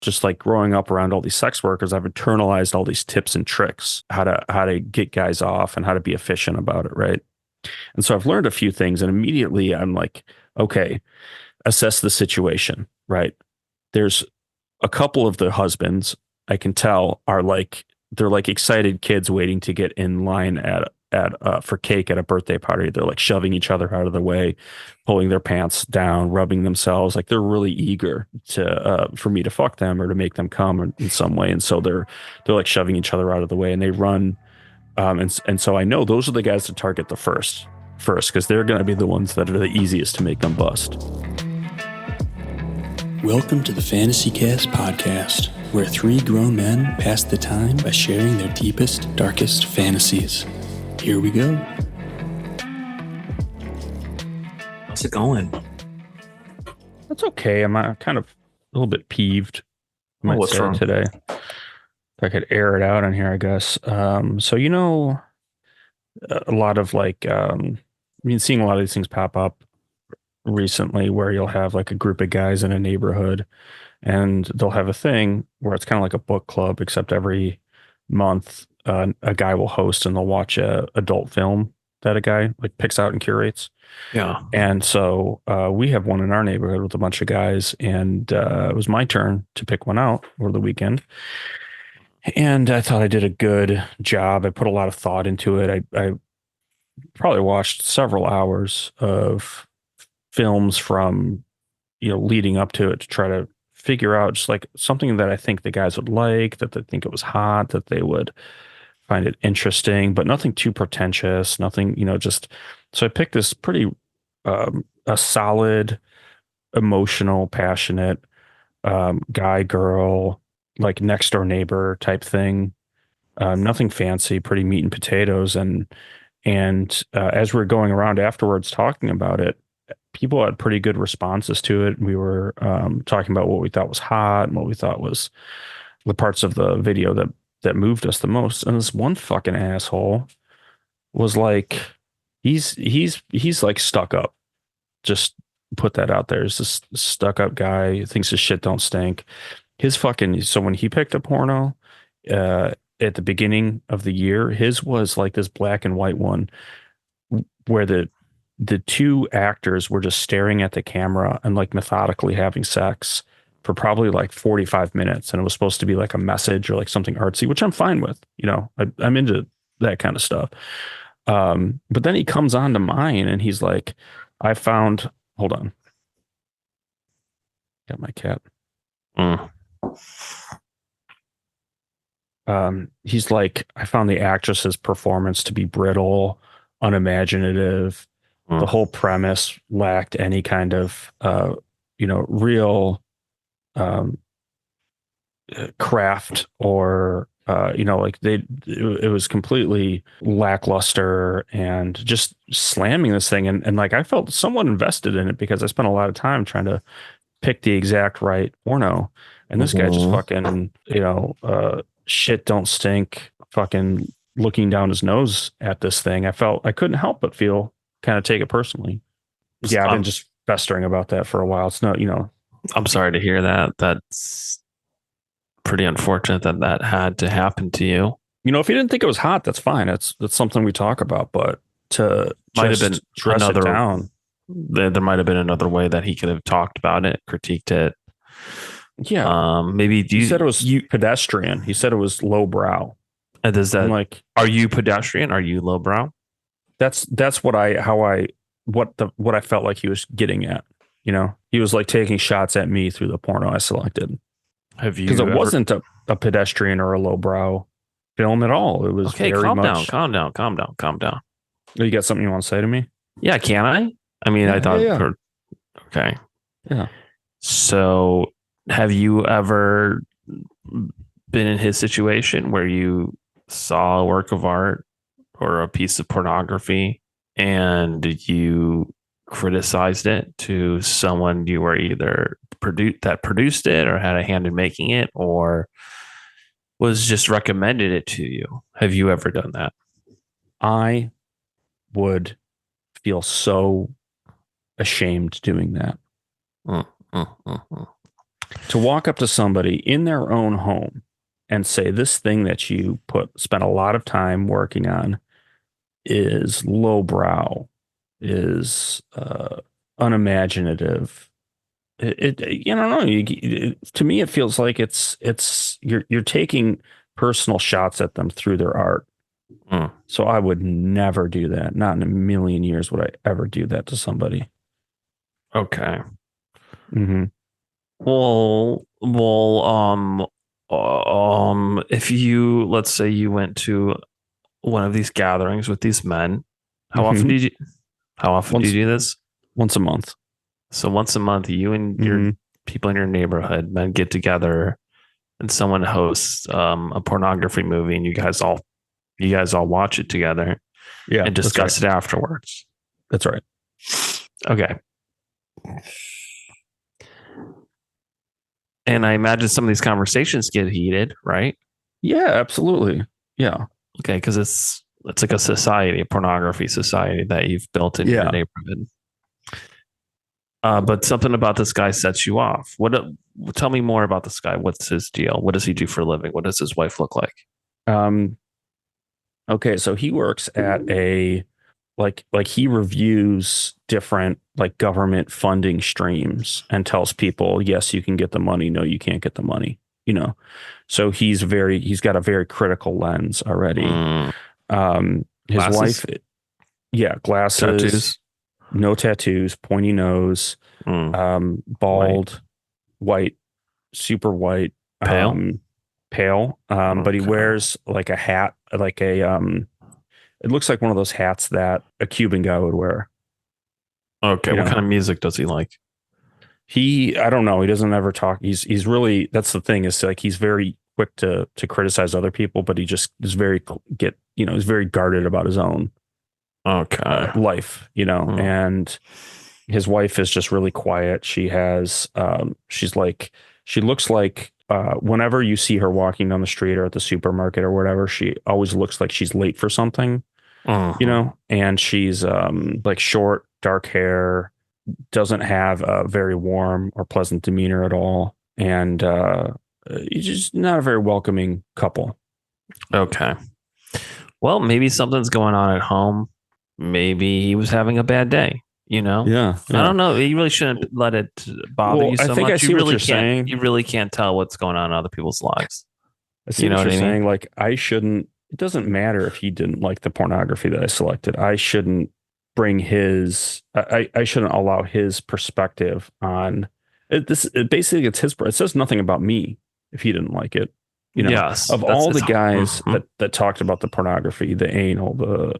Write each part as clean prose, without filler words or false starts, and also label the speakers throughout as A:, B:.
A: just like growing up around all these sex workers, I've internalized all these tips and tricks, how to get guys off and how to be efficient about it, right? And so I've learned a few things, and immediately I'm like, okay, assess the situation, right? There's a couple of the husbands I can tell are like they're like excited kids waiting to get in line at for cake at a birthday party. They're like shoving each other out of the way, pulling their pants down, rubbing themselves. Like they're really eager to for me to fuck them or to make them come in some way. And so they're like shoving each other out of the way, and they run. And so I know those are the guys to target the first because they're going to be the ones that are the easiest to make them bust.
B: Welcome to the Fantasy Cast podcast, where three grown men pass the time by sharing their deepest, darkest fantasies. Here we go.
C: How's it going?
A: That's okay. I'm kind of a little bit peeved. I might
C: what's
A: say
C: wrong
A: today? If I could air it out on here, I guess. So a lot of like I've been seeing a lot of these things pop up recently where you'll have like a group of guys in a neighborhood and they'll have a thing where it's kind of like a book club, except every month a guy will host and they'll watch a adult film that a guy like picks out and curates.
C: Yeah.
A: And so we have one in our neighborhood with a bunch of guys, and it was my turn to pick one out over the weekend. And I thought I did a good job. I put a lot of thought into it. I probably watched several hours of films from, leading up to it to try to figure out just like something that I think the guys would like, that they think it was hot, that they would find it interesting, but nothing too pretentious, nothing, just, so I picked this pretty, a solid, emotional, passionate, guy, girl, like next door neighbor type thing. Nothing fancy, pretty meat and potatoes. And as we are going around afterwards talking about it, people had pretty good responses to it. We were talking about what we thought was hot and what we thought was the parts of the video that moved us the most. And this one fucking asshole was like, he's like stuck up. Just put that out there. He's this stuck up guy who thinks his shit don't stink. So when he picked a porno at the beginning of the year, his was like this black and white one where the two actors were just staring at the camera and like methodically having sex for probably like 45 minutes. And it was supposed to be like a message or like something artsy, which I'm fine with. I'm into that kind of stuff. But then he comes on to mine and he's like, hold on. Got my cat. He's like, I found the actress's performance to be brittle, unimaginative. The whole premise lacked any kind of, real craft or, it was completely lackluster and just slamming this thing. And like, I felt somewhat invested in it because I spent a lot of time trying to pick the exact right porno. And this guy just fucking, shit don't stink, fucking looking down his nose at this thing. I couldn't help but kind of take it personally. Yeah, I've been just festering about that for a while. It's not,
C: I'm sorry to hear that. That's pretty unfortunate that had to happen to you.
A: If you didn't think it was hot, that's fine. That's something we talk about, but to
C: might have been
A: dress it down.
C: There might have been another way that he could have talked about it, critiqued it.
A: Yeah.
C: Maybe
A: he said it was pedestrian. He said it was lowbrow.
C: And does that
A: I'm like,
C: are you pedestrian? Are you lowbrow?
A: That's what I felt like he was getting at. He was like taking shots at me through the porno I selected.
C: Have you?
A: Because it wasn't a pedestrian or a lowbrow film at all. It was
C: okay.
A: Very
C: calm
A: much...
C: down.
A: You got something you want to say to me?
C: Yeah, can I? I mean, I thought.
A: Yeah.
C: Okay.
A: Yeah.
C: So, have you ever been in his situation where you saw a work of art or a piece of pornography and you criticized it to someone you were either produced it or had a hand in making it or was just recommended it to you? Have you ever done that?
A: I would feel so ashamed doing that. To walk up to somebody in their own home and say this thing that you spent a lot of time working on is lowbrow, is unimaginative. You don't know. To me, it feels like you're taking personal shots at them through their art.
C: Mm.
A: So I would never do that. Not in a million years would I ever do that to somebody.
C: Okay.
A: Mm-hmm.
C: If you, let's say you went to one of these gatherings with these men,
A: Mm-hmm.
C: how often do you
A: Once
C: do this?
A: once a month.
C: So once a month, you and your
A: Mm-hmm.
C: people in your neighborhood, men, get together and someone hosts a pornography movie and you guys all watch it together
A: Yeah,
C: and
A: that's right.
C: discuss it afterwards.
A: That's right.
C: Okay. And I imagine some of these conversations get heated, right?
A: Yeah, absolutely. Yeah.
C: Okay, because it's like a society, a pornography society that you've built in your
A: Yeah.
C: neighborhood. But something about this guy sets you off. Tell me more about this guy. What's his deal? What does he do for a living? What does his wife look like?
A: Um, okay, so he works at a like he reviews different like government funding streams and tells people, yes, you can get the money, no, you can't get the money, you know. So he's got a very critical lens already.
C: Mm,
A: His
C: glasses,
A: wife, yeah, glasses,
C: tattoos,
A: no tattoos, pointy nose,
C: mm, white,
A: bald, white, super white,
C: pale.
A: pale. But he
C: Okay.
A: wears like a hat, like a it looks like one of those hats that a Cuban guy would wear.
C: Okay.
A: You
C: What kind
A: know,
C: of music does he like?
A: I don't know, he doesn't ever talk. He's really, that's the thing, is like he's very quick to criticize other people, but he just is very he's very guarded about his own
C: Okay.
A: life,
C: Mm,
A: and his wife is just really quiet. She looks like whenever you see her walking down the street or at the supermarket or whatever, she always looks like she's late for something,
C: mhm.
A: and she's like short, dark hair, doesn't have a very warm or pleasant demeanor at all, and he's just not a very welcoming couple.
C: Okay. Well, maybe something's going on at home. Maybe he was having a bad day, you know?
A: Yeah,
C: I
A: yeah.
C: don't know. You really shouldn't let it bother
A: Well,
C: you
A: I
C: so
A: think I
C: much.
A: see what you're saying.
C: You really can't tell what's going on in other people's lives.
A: I see
C: You know
A: what
C: what
A: you're
C: I mean?
A: saying. Like, I shouldn't, it doesn't matter if he didn't like the pornography that I selected. I shouldn't I shouldn't allow his perspective on it. Basically, it says nothing about me if he didn't like it.
C: Yes.
A: Of all the
C: It's
A: guys
C: mhm,
A: that talked about the pornography, the anal, the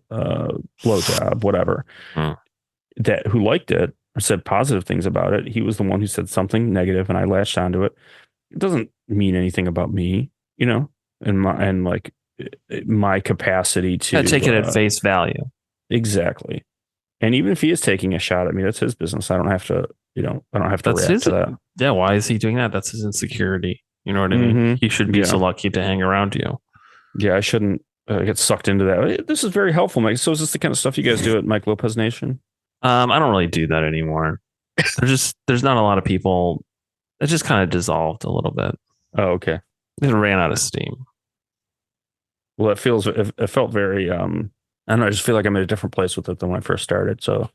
A: blowjob, whatever,
C: mm.
A: that who liked it or said positive things about it, he was the one who said something negative, and I latched onto it. It doesn't mean anything about me, and like my capacity
C: Gotta
A: to
C: take it at face value.
A: exactly. And even if he is taking a shot at me, that's his business. I don't have to, I don't have to
C: That's
A: react
C: his.
A: to that.
C: Yeah. Why is he doing that? That's his insecurity. You know what I mean?
A: Hmm.
C: He should be so
A: Yeah.
C: lucky to hang around you.
A: Yeah. I shouldn't get sucked into that. This is very helpful, Mike. So is this the kind of stuff you guys do at Mike Lopez Nation?
C: I don't really do that anymore. There's not a lot of people. It just kind of dissolved a little bit.
A: Oh, okay.
C: It ran out of steam.
A: Well, it felt very, I don't know. I just feel like I'm in a different place with it than when I first started. So,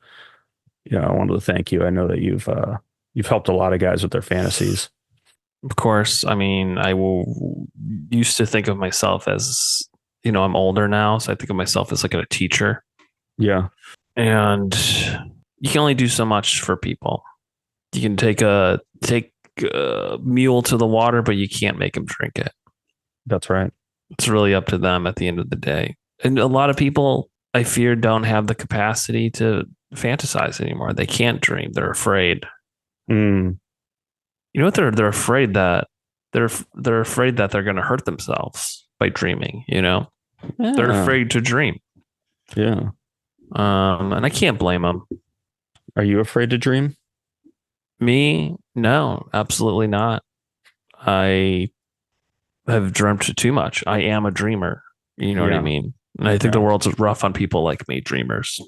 A: I wanted to thank you. I know that you've helped a lot of guys with their fantasies.
C: Of course, I mean, used to think of myself as, I'm older now, so I think of myself as like a teacher,
A: Yeah,
C: and you can only do so much for people. You can take a mule to the water, but you can't make them drink it.
A: that's right.
C: It's really up to them at the end of the day. And a lot of people, I fear, don't have the capacity to fantasize anymore. They can't dream. They're afraid.
A: Mm,
C: You know what? They're afraid that they're afraid that they're going to hurt themselves by dreaming. They're
A: yeah,
C: afraid to dream.
A: yeah.
C: And I can't blame them.
A: Are you afraid to dream?
C: Me, no, absolutely not. I have dreamt too much. I am a dreamer. You know what I
A: Yeah,
C: mean? And I think the
A: yeah,
C: world's rough on people like me, dreamers.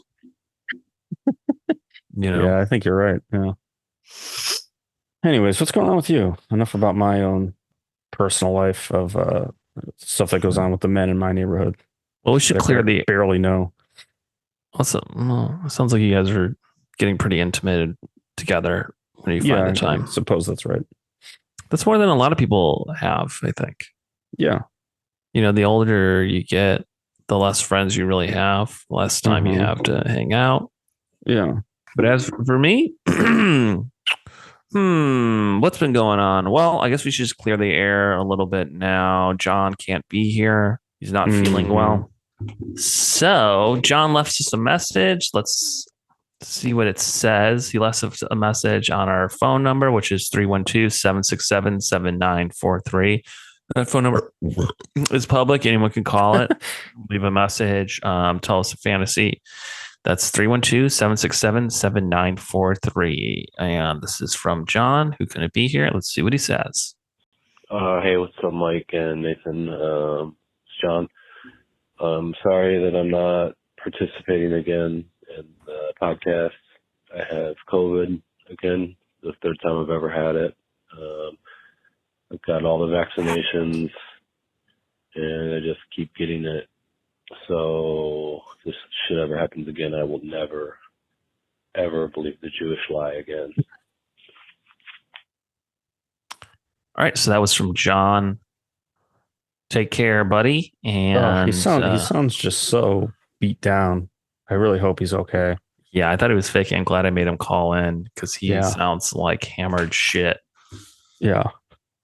C: You know,
A: yeah. I think you're right. Yeah. Anyways, what's going on with you? Enough about my own personal life of stuff that goes on with the men in my neighborhood
C: Well, we should
A: that I
C: clear the.
A: barely know.
C: Also, well, it sounds like you guys are getting pretty intimate together when you find
A: Yeah,
C: the
A: I
C: time.
A: suppose that's right.
C: That's more than a lot of people have, I think.
A: Yeah.
C: The older you get, the less friends you really have, less time you
A: Hmm.
C: have to hang out.
A: Yeah.
C: But as for me, what's been going on? Well, I guess we should just clear the air a little bit now. John can't be here. He's not feeling
A: Hmm.
C: well. So John left us a message. Let's see what it says. He left us a message on our phone number, which is 312-767-7943. That phone number is public. Anyone can call it, leave a message, tell us a fantasy. That's 312-767-7943. And this is from John, who couldn't be here. Let's see what he says.
D: Hey, what's up, Mike and Nathan? It's John. Sorry that I'm not participating again in the podcast. I have COVID again, the third time I've ever had it. I've got all the vaccinations, and I just keep getting it. So if this shit ever happens again, I will never, ever believe the Jewish lie again.
C: All right. So that was from John. Take care, buddy. And
A: he sounds just so beat down. I really hope he's okay.
C: yeah, I thought he was faking. I'm glad I made him call in because he sounds like hammered shit.
A: Yeah.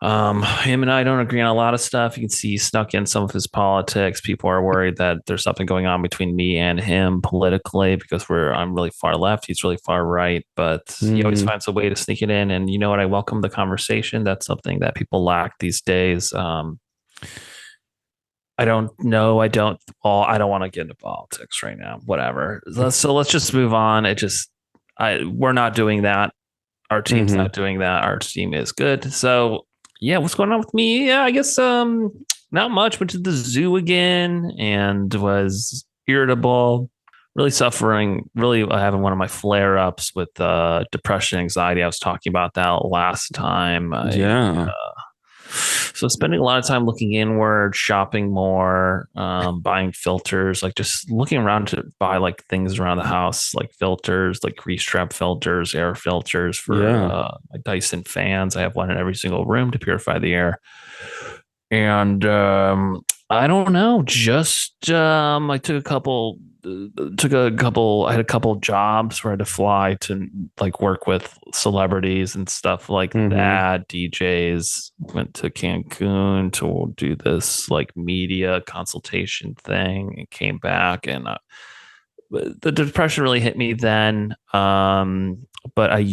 C: Him and I don't agree on a lot of stuff. You can see he snuck in some of his politics. People are worried that there's something going on between me and him politically because I'm really far left. He's really far right, but he always finds a way to sneak it in. And you know what? I welcome the conversation. That's something that people lack these days. I don't know. I don't want to get into politics right now. Whatever. So let's just move on. We're not doing that. Our team's not doing that. Our team is good. So yeah, what's going on with me? Yeah, I guess not much. Went to the zoo again and was irritable, really suffering, really having one of my flare-ups with depression, anxiety. I was talking about that last time. So spending a lot of time looking inward, shopping more, buying filters, like just looking around to buy like things around the house, like filters, like grease trap filters, air filters for my Dyson fans. I have one in every single room to purify the air. And I don't know, just I took a couple I had a couple jobs where I had to fly to like work with celebrities and stuff like that. DJs, went to Cancun to do this like media consultation thing and came back, and the depression really hit me then. But I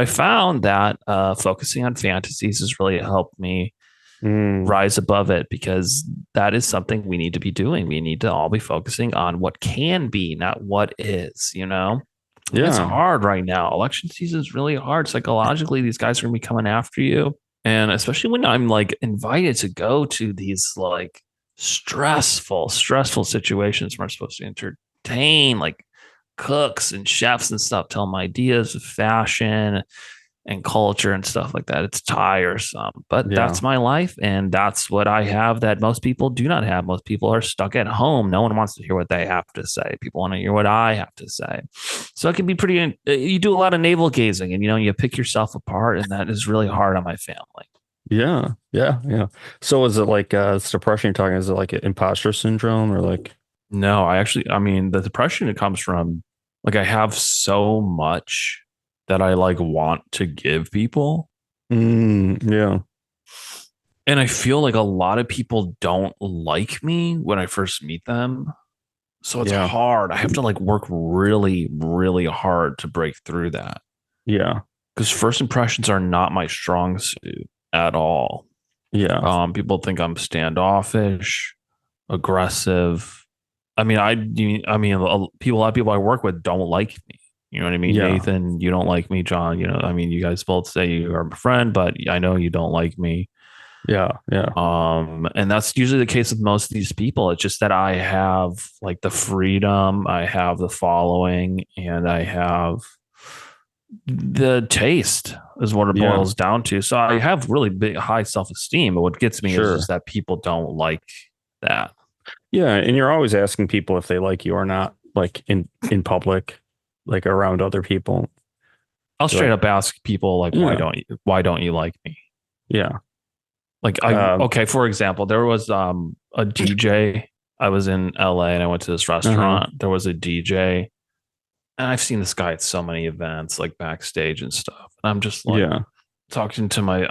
C: found that focusing on fantasies has really helped me rise above it, because that is something we need to be doing. We need to all be focusing on what can be, not what is, Yeah. It's hard right now. Election season is really hard. Psychologically, these guys are going to be coming after you. And especially when I'm like invited to go to these like stressful situations where I'm supposed to entertain like cooks and chefs and stuff, tell them ideas of fashion and culture and stuff like that. It's tiresome, but that's my life. And that's what I have that most people do not have. Most people are stuck at home. No one wants to hear what they have to say. People want to hear what I have to say. So it can be pretty, you do a lot of navel gazing and, you pick yourself apart, and that is really hard on my family.
A: Yeah. So is it like this depression you're talking? Is it like an imposter syndrome or like?
C: No, the depression, it comes from like, I have so much that I like want to give people.
A: Yeah.
C: And I feel like a lot of people don't like me when I first meet them. So it's hard. I have to like work really, really hard to break through that.
A: Yeah.
C: Because first impressions are not my strong suit at all.
A: Yeah.
C: People think I'm standoffish, aggressive. A lot of people I work with don't like me. You know what I mean?
A: Yeah.
C: Nathan, you don't like me. John, you guys both say you are my friend, but I know you don't like me.
A: Yeah.
C: And that's usually the case with most of these people. It's just that I have like the freedom, I have the following, and I have The taste is what it
A: Yeah.
C: boils down to. So I have really big, high self-esteem, but what gets me
A: Sure.
C: is just that people don't like that.
A: Yeah, and you're always asking people if they like you or not, like in public, like around other people.
C: I'll straight up ask people like,
A: Yeah.
C: why don't you like me?
A: Yeah.
C: Like okay, for example, there was a DJ. I was in LA and I went to this restaurant. There was a DJ, and I've seen this guy at so many events, like backstage and stuff. And I'm just like talking to my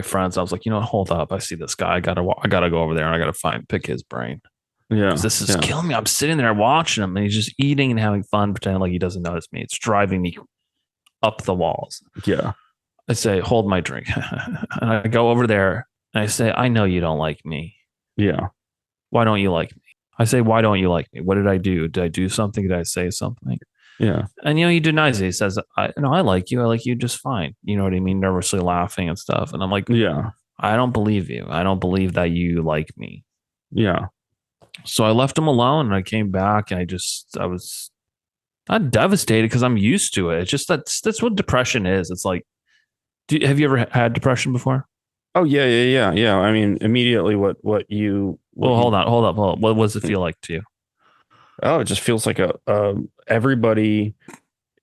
C: friends. I was like, hold up, I see this guy. I gotta go over there and I gotta pick his brain.
A: Yeah.
C: Because this is killing me. I'm sitting there watching him and he's just eating and having fun, pretending like he doesn't notice me. It's driving me up the walls.
A: Yeah.
C: I say, hold my drink. And I go over there and I say, I know you don't like me.
A: Yeah.
C: Why don't you like me? I say, why don't you like me? What did I do? Did I do something? Did I say something?
A: Yeah.
C: And, he denies it. He says, I like you. I like you just fine. You know what I mean? Nervously laughing and stuff. And I'm like,
A: yeah,
C: I don't believe you. I don't believe that you like me.
A: Yeah.
C: So I left him alone and I came back and I was not devastated because I'm used to it. It's just that's what depression is. It's like, have you ever had depression before?
A: Oh yeah. I mean, immediately what you.
C: Hold up. What does it feel like to you?
A: Oh, it just feels like everybody.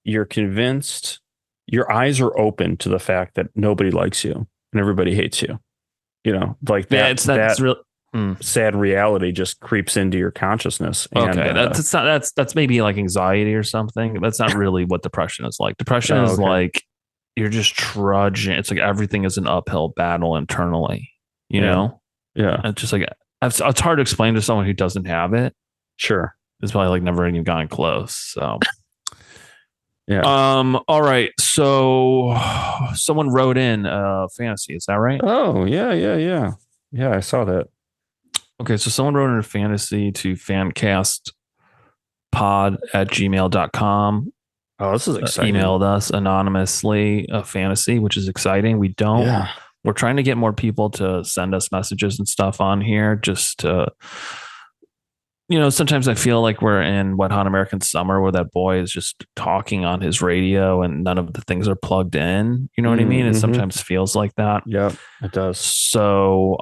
A: You're convinced. Your eyes are open to the fact that nobody likes you and everybody hates you. Like that.
C: Yeah, that's real.
A: Sad reality just creeps into your consciousness.
C: Okay, that's maybe like anxiety or something. That's not really what depression is like. Depression is like you're just trudging. It's like everything is an uphill battle internally. You know?
A: Yeah.
C: It's just like it's hard to explain to someone who doesn't have it.
A: Sure.
C: It's probably like never even gotten close. So.
A: Yeah.
C: All right. So someone wrote in fantasy. Is that right?
A: Oh, yeah. Yeah, I saw that.
C: Okay. So someone wrote in a fantasy to fancastpod@gmail.com.
A: Oh, this is exciting.
C: Emailed us anonymously a fantasy, which is exciting. We're trying to get more people to send us messages and stuff on here just to, sometimes I feel like we're in Wet Hot American Summer where that boy is just talking on his radio and none of the things are plugged in. You know what I mean? It sometimes feels like that.
A: Yeah, it does.
C: So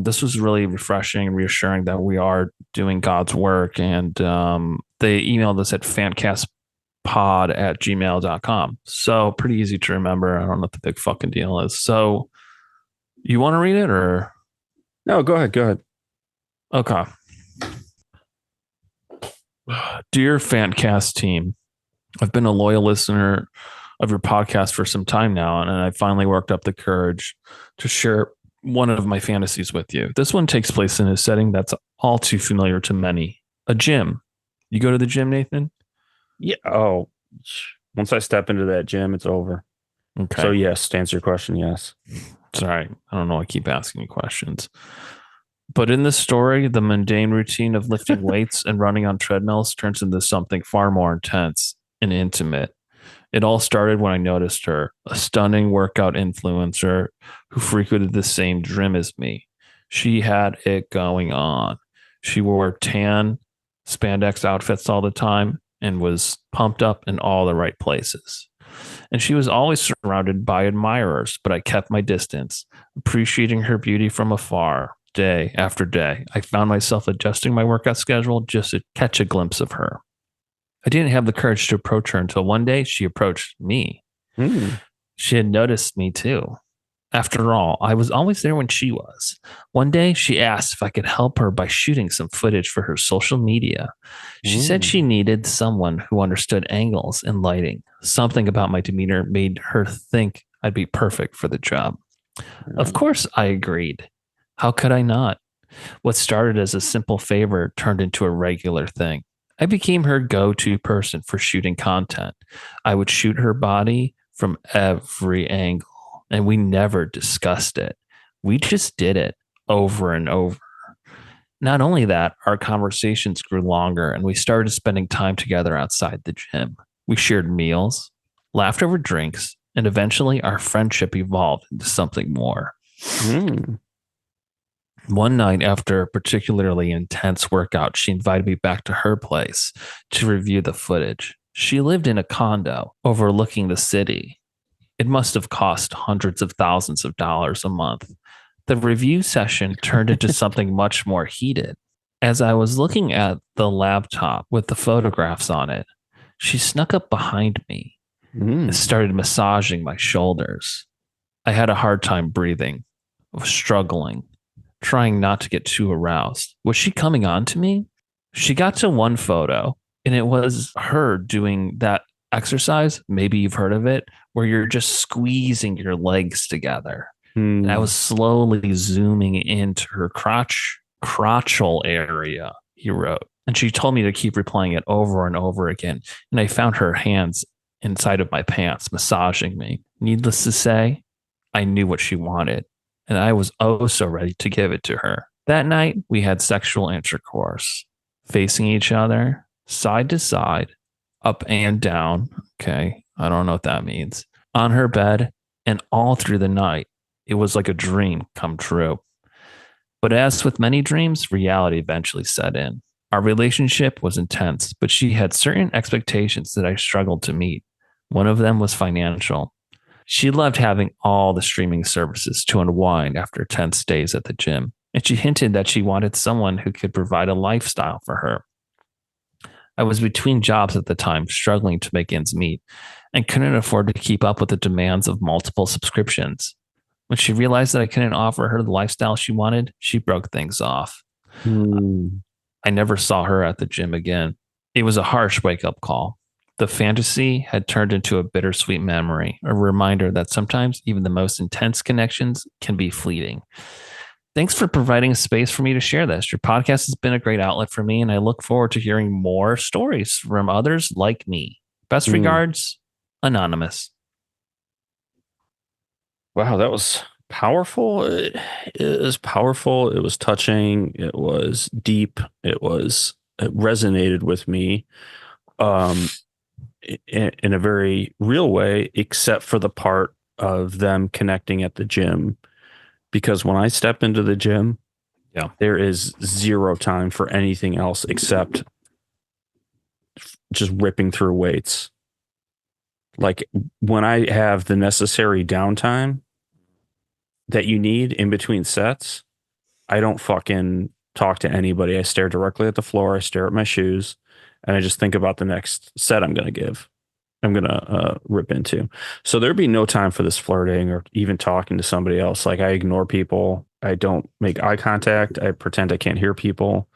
C: this was really refreshing and reassuring that we are doing God's work. And they emailed us at fancastpod@gmail.com. So pretty easy to remember. I don't know what the big fucking deal is. So you want to read it or?
A: No, go ahead.
C: Okay. Dear Fantcast team, I've been a loyal listener of your podcast for some time now, and I finally worked up the courage to share one of my fantasies with you. This one takes place in a setting that's all too familiar to many, a gym. You go to the gym, Nathan?
A: Yeah. Oh, once I step into that gym, it's over.
C: Okay.
A: So yes, to answer your question, yes.
C: Sorry, I don't know. I keep asking you questions. But in this story, the mundane routine of lifting weights and running on treadmills turns into something far more intense and intimate. It all started when I noticed her, a stunning workout influencer who frequented the same gym as me. She had it going on. She wore tan spandex outfits all the time and was pumped up in all the right places. And she was always surrounded by admirers, but I kept my distance, appreciating her beauty from afar. Day after day, I found myself adjusting my workout schedule just to catch a glimpse of her. I didn't have the courage to approach her until one day she approached me. She had noticed me too. After all, I was always there when she was. One day she asked if I could help her by shooting some footage for her social media. She said she needed someone who understood angles and lighting. Something about my demeanor made her think I'd be perfect for the job. Of course, I agreed. How could I not? What started as a simple favor turned into a regular thing. I became her go-to person for shooting content. I would shoot her body from every angle, and we never discussed it. We just did it over and over. Not only that, our conversations grew longer, and we started spending time together outside the gym. We shared meals, laughed over drinks, and eventually our friendship evolved into something more. One night after a particularly intense workout, she invited me back to her place to review the footage. She lived in a condo overlooking the city. It must have cost hundreds of thousands of dollars a month. The review session turned into something much more heated. As I was looking at the laptop with the photographs on it, she snuck up behind me and started massaging my shoulders. I had a hard time breathing. I was struggling, trying not to get too aroused. Was she coming on to me? She got to one photo, and it was her doing that exercise. Maybe you've heard of it, where you're just squeezing your legs together. And I was slowly zooming into her crotchal area, he wrote. And she told me to keep replaying it over and over again. And I found her hands inside of my pants massaging me. Needless to say, I knew what she wanted, and I was oh so ready to give it to her. That night, we had sexual intercourse, facing each other, side to side, up and down. Okay, I don't know what that means. On her bed, and all through the night. It was like a dream come true. But as with many dreams, reality eventually set in. Our relationship was intense, but she had certain expectations that I struggled to meet. One of them was financial. She loved having all the streaming services to unwind after tense days at the gym, and she hinted that she wanted someone who could provide a lifestyle for her. I was between jobs at the time, struggling to make ends meet, and couldn't afford to keep up with the demands of multiple subscriptions. When she realized that I couldn't offer her the lifestyle she wanted, she broke things off. I never saw her at the gym again. It was a harsh wake-up call. The fantasy had turned into a bittersweet memory, a reminder that sometimes even the most intense connections can be fleeting. Thanks for providing a space for me to share this. Your podcast has been a great outlet for me, and I look forward to hearing more stories from others like me. Best regards, Anonymous.
A: Wow, that was powerful. It was powerful. It was touching. It was deep. It resonated with me in a very real way, except for the part of them connecting at the gym. Because when I step into the gym, there is zero time for anything else except just ripping through weights. Like when I have the necessary downtime that you need in between sets, I don't fucking talk to anybody. I stare directly at the floor. I stare at my shoes, and I just think about the next set I'm going to rip into. So there'd be no time for this flirting or even talking to somebody else. Like I ignore people. I don't make eye contact. I pretend I can't hear people.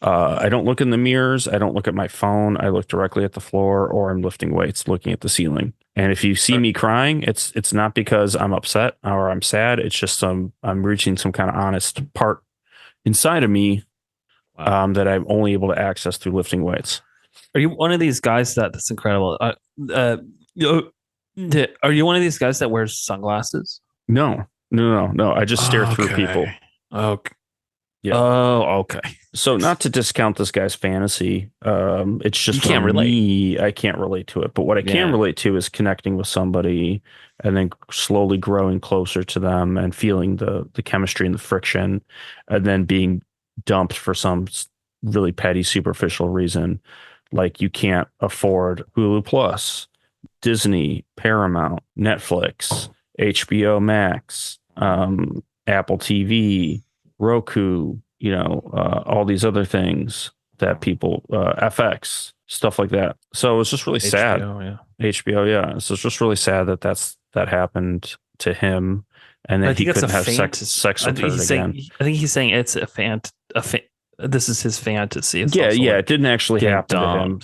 A: I don't look in the mirrors. I don't look at my phone. I look directly at the floor, or I'm lifting weights, looking at the ceiling. And if you see me crying, it's not because I'm upset or I'm sad. It's just I'm reaching some kind of honest part inside of me that I'm only able to access through lifting weights.
C: Are you one of these guys that's incredible? Are you one of these guys that wears sunglasses?
A: No. I just stare through people.
C: Okay.
A: Yeah.
C: Oh, okay.
A: So not to discount this guy's fantasy, it's just
C: you can't relate.
A: I can't relate to it. But what I can relate to is connecting with somebody and then slowly growing closer to them and feeling the chemistry and the friction, and then being dumped for some really petty, superficial reason, like you can't afford Hulu Plus, Disney, Paramount, Netflix, HBO Max, Apple TV, Roku, all these other things that people, FX, stuff like that. So it's just really sad. HBO, yeah. So it's just really sad that happened to him, and then he couldn't have sex with her again.
C: I think he's saying it's this is his fantasy. It's
A: it didn't actually happen to him,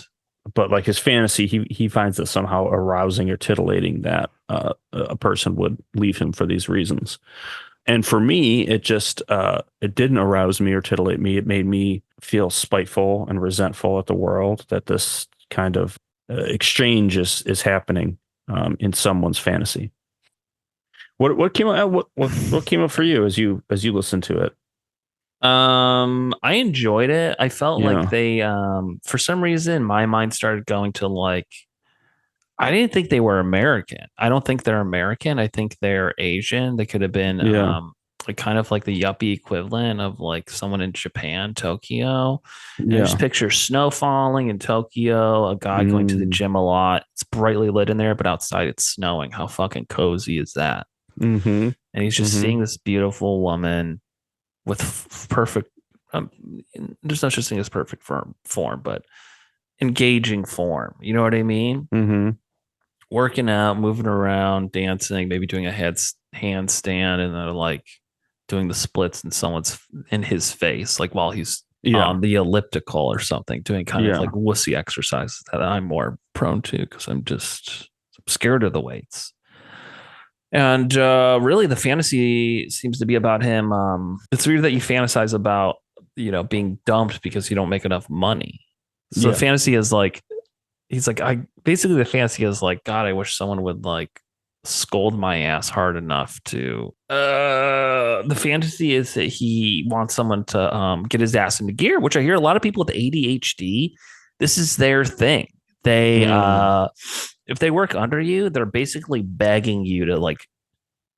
A: but like his fantasy, he finds it somehow arousing or titillating that a person would leave him for these reasons. And for me, it just it didn't arouse me or titillate me. It made me feel spiteful and resentful at the world that this kind of exchange is happening in someone's fantasy. What came out? What came up for you as you listened to it?
C: I enjoyed it. I felt like they for some reason my mind started going to like, I didn't think they were American. I don't think they're American. I think they're Asian. They could have been like kind of like the yuppie equivalent of like someone in Japan, Tokyo. And I
A: Yeah.
C: just picture snow falling in Tokyo, a guy going to the
A: Mm.
C: gym a lot. It's brightly lit in there, but outside it's snowing. How fucking cozy is that?
A: Mm-hmm.
C: And he's just
A: Mm-hmm.
C: seeing this beautiful woman with perfect, um, there's no such thing as perfect form, but engaging form. You know what I mean?
A: Mm-hmm.
C: Working out, moving around, dancing, maybe doing a handstand, and then like doing the splits in his face, like while he's
A: Yeah.
C: on the elliptical or something, doing kind of
A: Yeah.
C: like wussy exercises that I'm more prone to because I'm scared of the weights. And really, the fantasy seems to be about him. It's weird that you fantasize about, being dumped because you don't make enough money. So the
A: Yeah.
C: fantasy is like, he's like, the fantasy is like, God, I wish someone would like scold my ass hard enough to. The fantasy is that he wants someone to get his ass into gear, which I hear a lot of people with ADHD. This is their thing. They if they work under you, they're basically begging you to like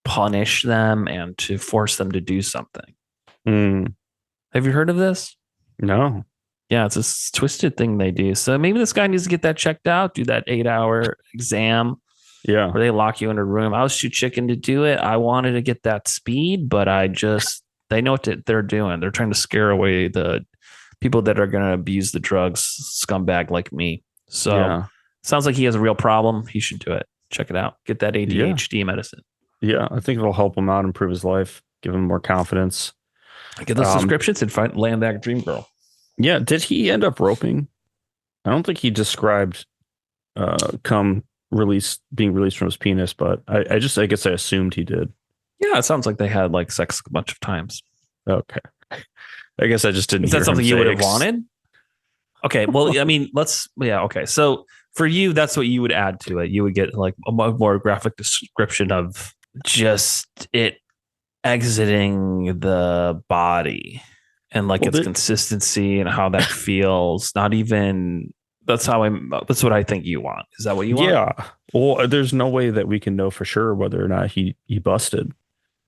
C: punish them and to force them to do something.
A: Mm.
C: Have you heard of this?
A: No.
C: Yeah, it's a twisted thing they do. So maybe this guy needs to get that checked out, do that 8-hour exam
A: Yeah.
C: where they lock you in a room. I was too chicken to do it. I wanted to get that speed, but they know what they're doing. They're trying to scare away the people that are going to abuse the drugs, scumbag like me. So
A: Yeah.
C: sounds like he has a real problem. He should do it. Check it out. Get that
A: Yeah.
C: ADHD medicine.
A: Yeah. I think it'll help him out, improve his life, give him more confidence.
C: Get those subscriptions and land that dream girl.
A: Yeah. Did he end up roping? I don't think he described cum being released from his penis, but I guess I assumed he did.
C: Yeah, it sounds like they had like sex a bunch of times.
A: Okay. I guess I just didn't
C: Is
A: hear
C: that something
A: him
C: you
A: say
C: would have wanted? Okay, well, I mean, okay. So for you, that's what you would add to it. You would get like a more graphic description of just it exiting the body and like
A: Well,
C: its consistency and how that feels. Not even that's what I think you want. Is that what you want?
A: yeah. Well, there's no way that we can know for sure whether or not he busted.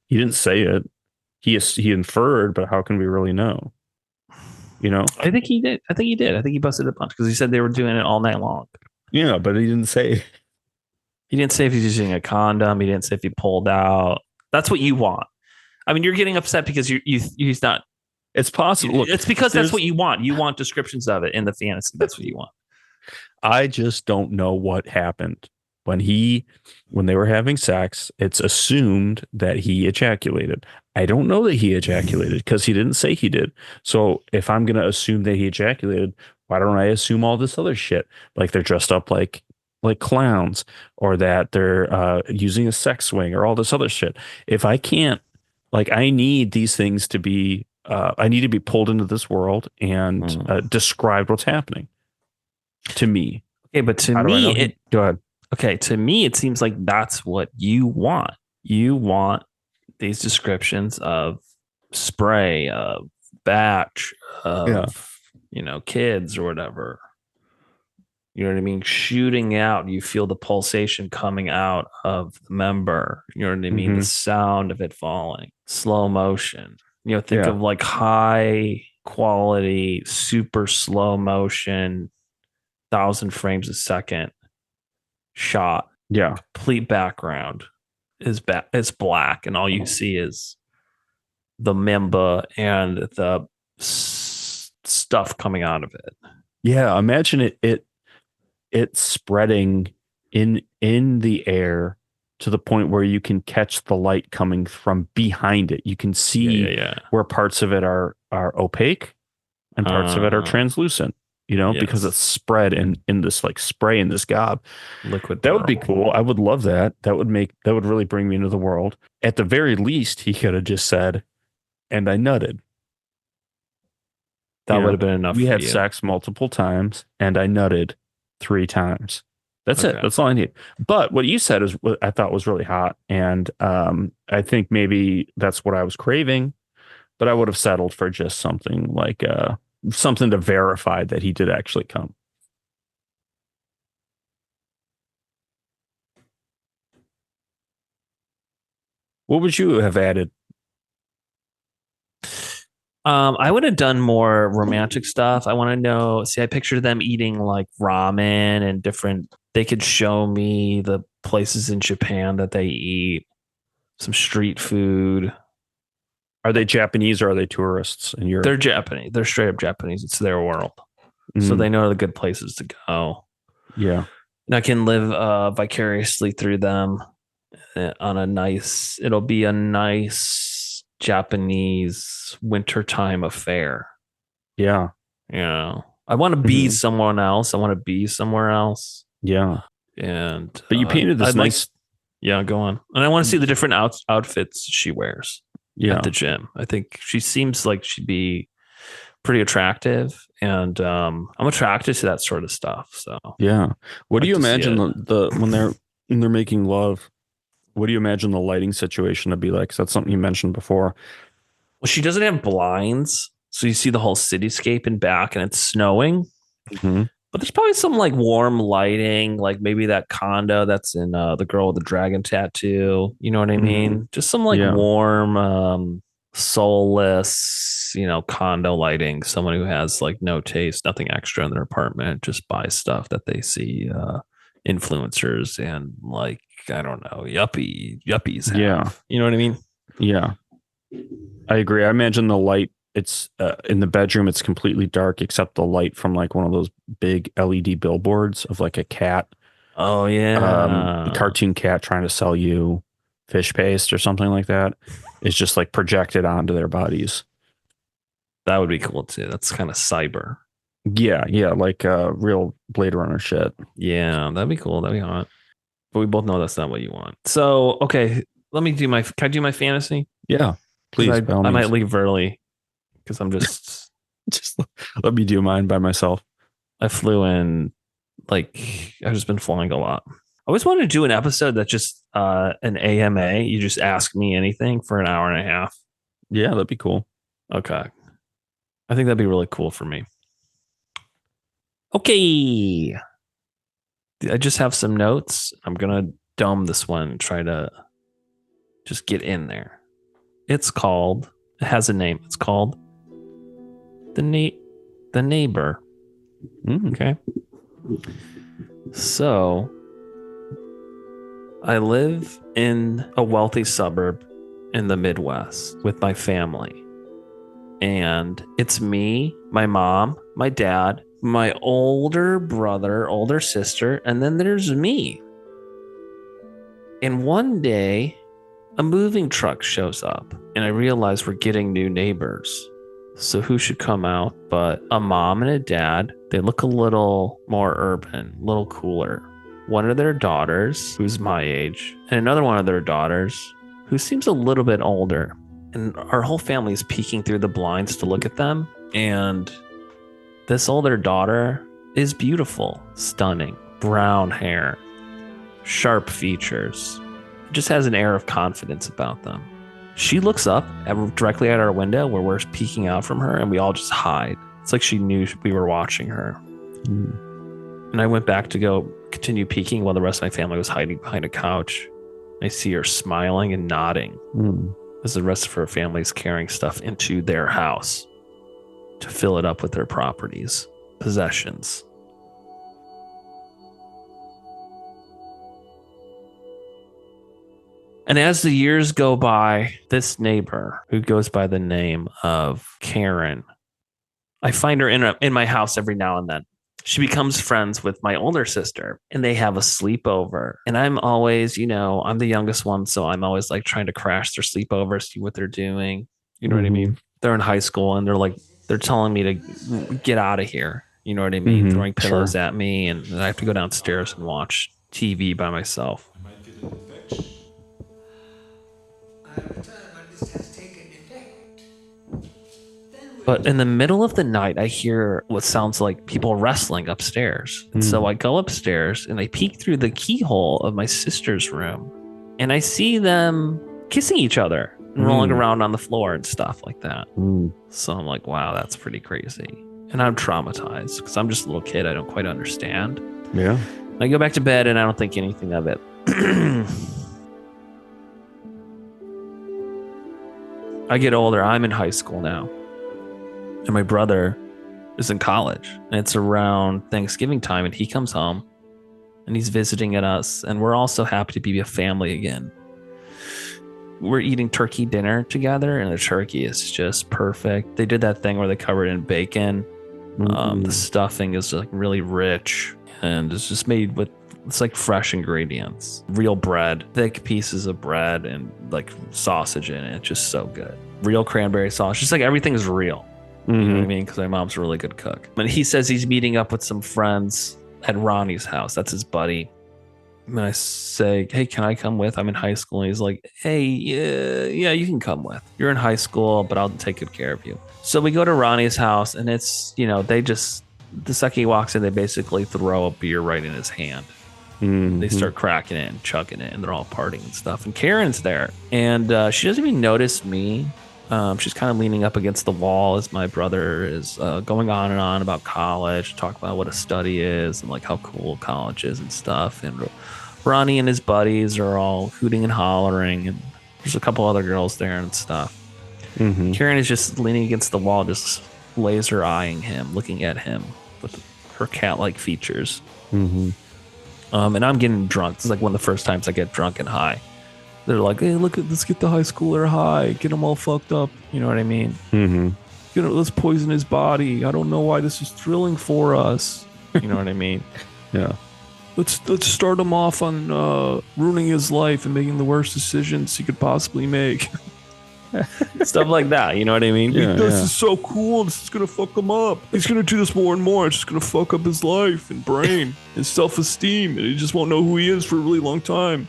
A: He didn't say it. He inferred, but how can we really know? You know?
C: I think he did. I think he did. I think he busted a bunch because he said they were doing it all night long.
A: Yeah, but he didn't say.
C: He didn't say if he's using a condom. He didn't say if he pulled out. That's what you want. I mean, you're getting upset because he's not.
A: It's possible. Look,
C: it's because that's what you want. You want descriptions of it in the fantasy. That's what you want.
A: I just don't know what happened when they were having sex. It's assumed that he ejaculated. I don't know that he ejaculated because he didn't say he did. So if I'm going to assume that he ejaculated, why don't I assume all this other shit? Like they're dressed up like clowns, or that they're using a sex swing, or all this other shit. If I can't, like, I need these things to be, I need to be pulled into this world and described what's happening to me.
C: Okay, but to
A: How do I know
C: me,
A: go ahead.
C: Okay, to me, it seems like that's what you want. You want these descriptions of spray, of batch, of kids or whatever. You know what I mean? Shooting out, you feel the pulsation coming out of the member. You know what I mean?
A: Mm-hmm.
C: The sound of it falling, slow motion. Think
A: Yeah.
C: of like high quality, super slow motion, 1,000 frames a second shot.
A: Yeah.
C: Complete background is black, and all you see is the member and the stuff coming out of it.
A: Yeah. Imagine it spreading in the air to the point where you can catch the light coming from behind it. You can see where parts of it are opaque and parts of it are translucent, because it's spread in this like spray in this gob.
C: Liquid.
A: That would be cool. I would love that. That would really bring me into the world. At the very least, he could have just said, "And I nutted."
C: That would have been enough.
A: We had sex multiple times, and I nutted 3 times. That's it. That's all I need. But what you said is what I thought was really hot, and I think maybe that's what I was craving. But I would have settled for just something like something to verify that he did actually come. What would you have added?
C: I would have done more romantic stuff. I want to know. See, I picture them eating like ramen and different. They could show me the places in Japan that they eat, some street food.
A: Are they Japanese or are they tourists in Europe?
C: They're Japanese. They're straight up Japanese. It's their world, so they know the good places to go.
A: Yeah.
C: And I can live vicariously through them on a nice. It'll be a nice Japanese wintertime affair.
A: Yeah.
C: You know, I want to be someone else. I want to be somewhere else.
A: Yeah.
C: And
A: but you painted this nice.
C: Yeah, go on. And I want to see the different outfits she wears at the gym. I think she seems like she'd be pretty attractive, and I'm attracted to that sort of stuff. So
A: yeah. What do you imagine when they're making love? What do you imagine the lighting situation to be like? 'Cause that's something you mentioned before.
C: Well, she doesn't have blinds, so you see the whole cityscape in back, and it's snowing. But there's probably some like warm lighting, like maybe that condo that's in The Girl with the Dragon Tattoo. You know what I mean? Just some like warm, soulless, condo lighting. Someone who has like no taste, nothing extra in their apartment, just buys stuff that they see influencers and like, I don't know, yuppies have.
A: Yeah.
C: You know what I mean?
A: Yeah. I agree. I imagine the light, it's in the bedroom, it's completely dark except the light from like one of those big LED billboards of like a cat.
C: Oh yeah.
A: A cartoon cat trying to sell you fish paste or something like that. It's just like projected onto their bodies.
C: That would be cool too. That's kind of cyber.
A: Yeah, like real Blade Runner shit.
C: Yeah, that'd be cool. That'd be hot. But we both know that's not what you want. So, okay, can I do my fantasy?
A: Yeah, please.
C: I might leave early because I'm just
A: let me do mine by myself.
C: I flew in, like, I've just been flying a lot. I always wanted to do an episode that's just an AMA. You just ask me anything for an hour and a half.
A: Yeah, that'd be cool.
C: Okay. I think that'd be really cool for me. Okay. I just have some notes. I'm going to dumb this one and try to just get in there. It has a name. It's called The Neighbor. Okay. So I live in a wealthy suburb in the Midwest with my family. And it's me, my mom, my dad, my older brother, older sister, and then there's me. And one day, a moving truck shows up, and I realize we're getting new neighbors. So who should come out but a mom and a dad? They look a little more urban, a little cooler. One of their daughters, who's my age, and another one of their daughters, who seems a little bit older. And our whole family is peeking through the blinds to look at them. And this older daughter is beautiful, stunning, brown hair, sharp features, just has an air of confidence about them. She looks up directly at our window where we're peeking out from her, and we all just hide. It's like she knew we were watching her. And I went back to go continue peeking while the rest of my family was hiding behind a couch. I see her smiling and nodding as the rest of her family is carrying stuff into their house to fill it up with their properties, possessions. And as the years go by, this neighbor who goes by the name of Karen, I find her in my house every now and then. She becomes friends with my older sister and they have a sleepover. And I'm always, I'm the youngest one. So I'm always like trying to crash their sleepover, see what they're doing. You know what I mean? They're in high school and they're telling me to get out of here. You know what I mean? Throwing pillows at me. And I have to go downstairs and watch TV by myself. But in the middle of the night, I hear what sounds like people wrestling upstairs. And so I go upstairs and I peek through the keyhole of my sister's room and I see them kissing each other and rolling around on the floor and stuff like that. So I'm like, wow, that's pretty crazy. And I'm traumatized because I'm just a little kid. I don't quite understand.
A: Yeah.
C: I go back to bed and I don't think anything of it. I get older. I'm in high school now. and my brother is in college, and it's around Thanksgiving time, and he comes home and he's visiting at us, and we're all so happy to be a family again. We're eating turkey dinner together, and the turkey is just perfect. They did that thing where they cover it in bacon. The stuffing is like really rich, and it's just made with, it's like fresh ingredients, real bread, thick pieces of bread, and like sausage in it. It's just so good. Real cranberry sauce, just like everything's real. You know what I mean? Because my mom's a really good cook. And he says he's meeting up with some friends at Ronnie's house. That's his buddy. And I say, hey, can I come with? I'm in high school. And he's like, hey, yeah, you can come with. You're in high school, but I'll take good care of you. So we go to Ronnie's house, and it's, they just, the second he walks in, they basically throw a beer right in his hand. They start cracking it and chugging it, and they're all partying and stuff. And Karen's there, and she doesn't even notice me. She's kind of leaning up against the wall as my brother is going on and on about college, talk about what a study is and like how cool college is and stuff. And Ronnie and his buddies are all hooting and hollering, and there's a couple other girls there and stuff. Karen is just leaning against the wall, just laser eyeing him, looking at him with her cat-like features. And I'm getting drunk. This is like one of the first times I get drunk and high. They're like, hey, let's get the high schooler high, get him all fucked up. You know what I mean? Let's poison his body. I don't know why this is thrilling for us. You know what I mean?
A: Yeah.
C: Let's start him off on ruining his life and making the worst decisions he could possibly make. Stuff like that. You know what I mean? This is so cool. This is going to fuck him up. He's going to do this more and more. It's just going to fuck up his life and brain and self-esteem. And he just won't know who he is for a really long time.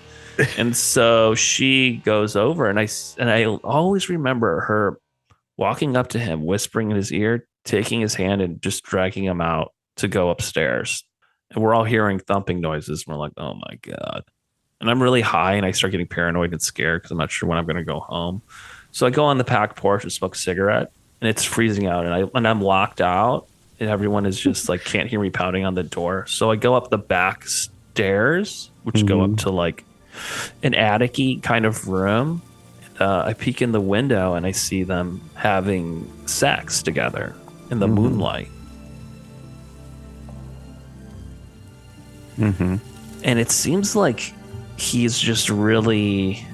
C: And so she goes over, and I always remember her walking up to him, whispering in his ear, taking his hand and just dragging him out to go upstairs. And we're all hearing thumping noises. And we're like, oh my God. And I'm really high, and I start getting paranoid and scared because I'm not sure when I'm going to go home. So I go on the back porch and smoke a cigarette, and it's freezing out, and I'm locked out, and everyone is just like, can't hear me pounding on the door. So I go up the back stairs, which go up to like an attic-y kind of room. I peek in the window, and I see them having sex together in the moonlight. And it seems like he's just really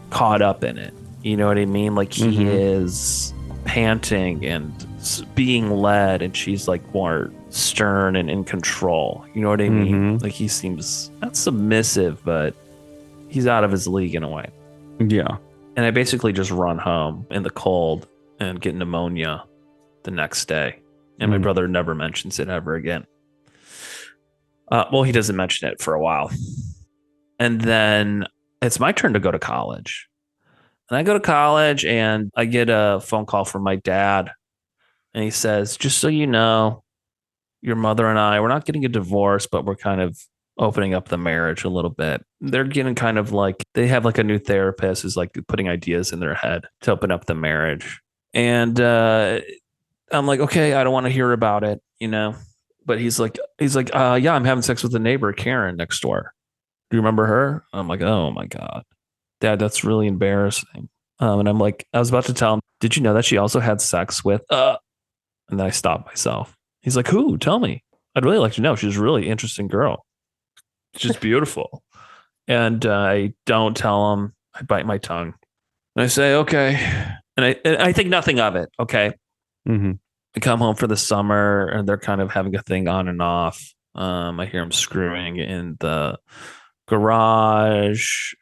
C: caught up in it. You know what I mean? Like he is panting and being led, and she's like more stern and in control. You know what I mean? Like he seems not submissive, but he's out of his league in a way.
A: Yeah.
C: And I basically just run home in the cold and get pneumonia the next day. And my brother never mentions it ever again. Well, he doesn't mention it for a while. And then it's my turn to go to college. And I go to college, and I get a phone call from my dad. And he says, just so you know, your mother and I, we're not getting a divorce, but we're kind of opening up the marriage a little bit. They're getting kind of like, they have like a new therapist who's like putting ideas in their head to open up the marriage. And I'm like, okay, I don't want to hear about it, But he's like, yeah, I'm having sex with a neighbor, Karen, next door. Do you remember her? I'm like, oh my God, Dad, that's really embarrassing. And I'm like, I was about to tell him, did you know that she also had sex with, and then I stopped myself. He's like, who? Tell me. I'd really like to know. She's a really interesting girl. She's beautiful. And I don't tell him. I bite my tongue. And I say, okay. And I think nothing of it. Okay. I come home for the summer, and they're kind of having a thing on and off. I hear him screwing in the garage.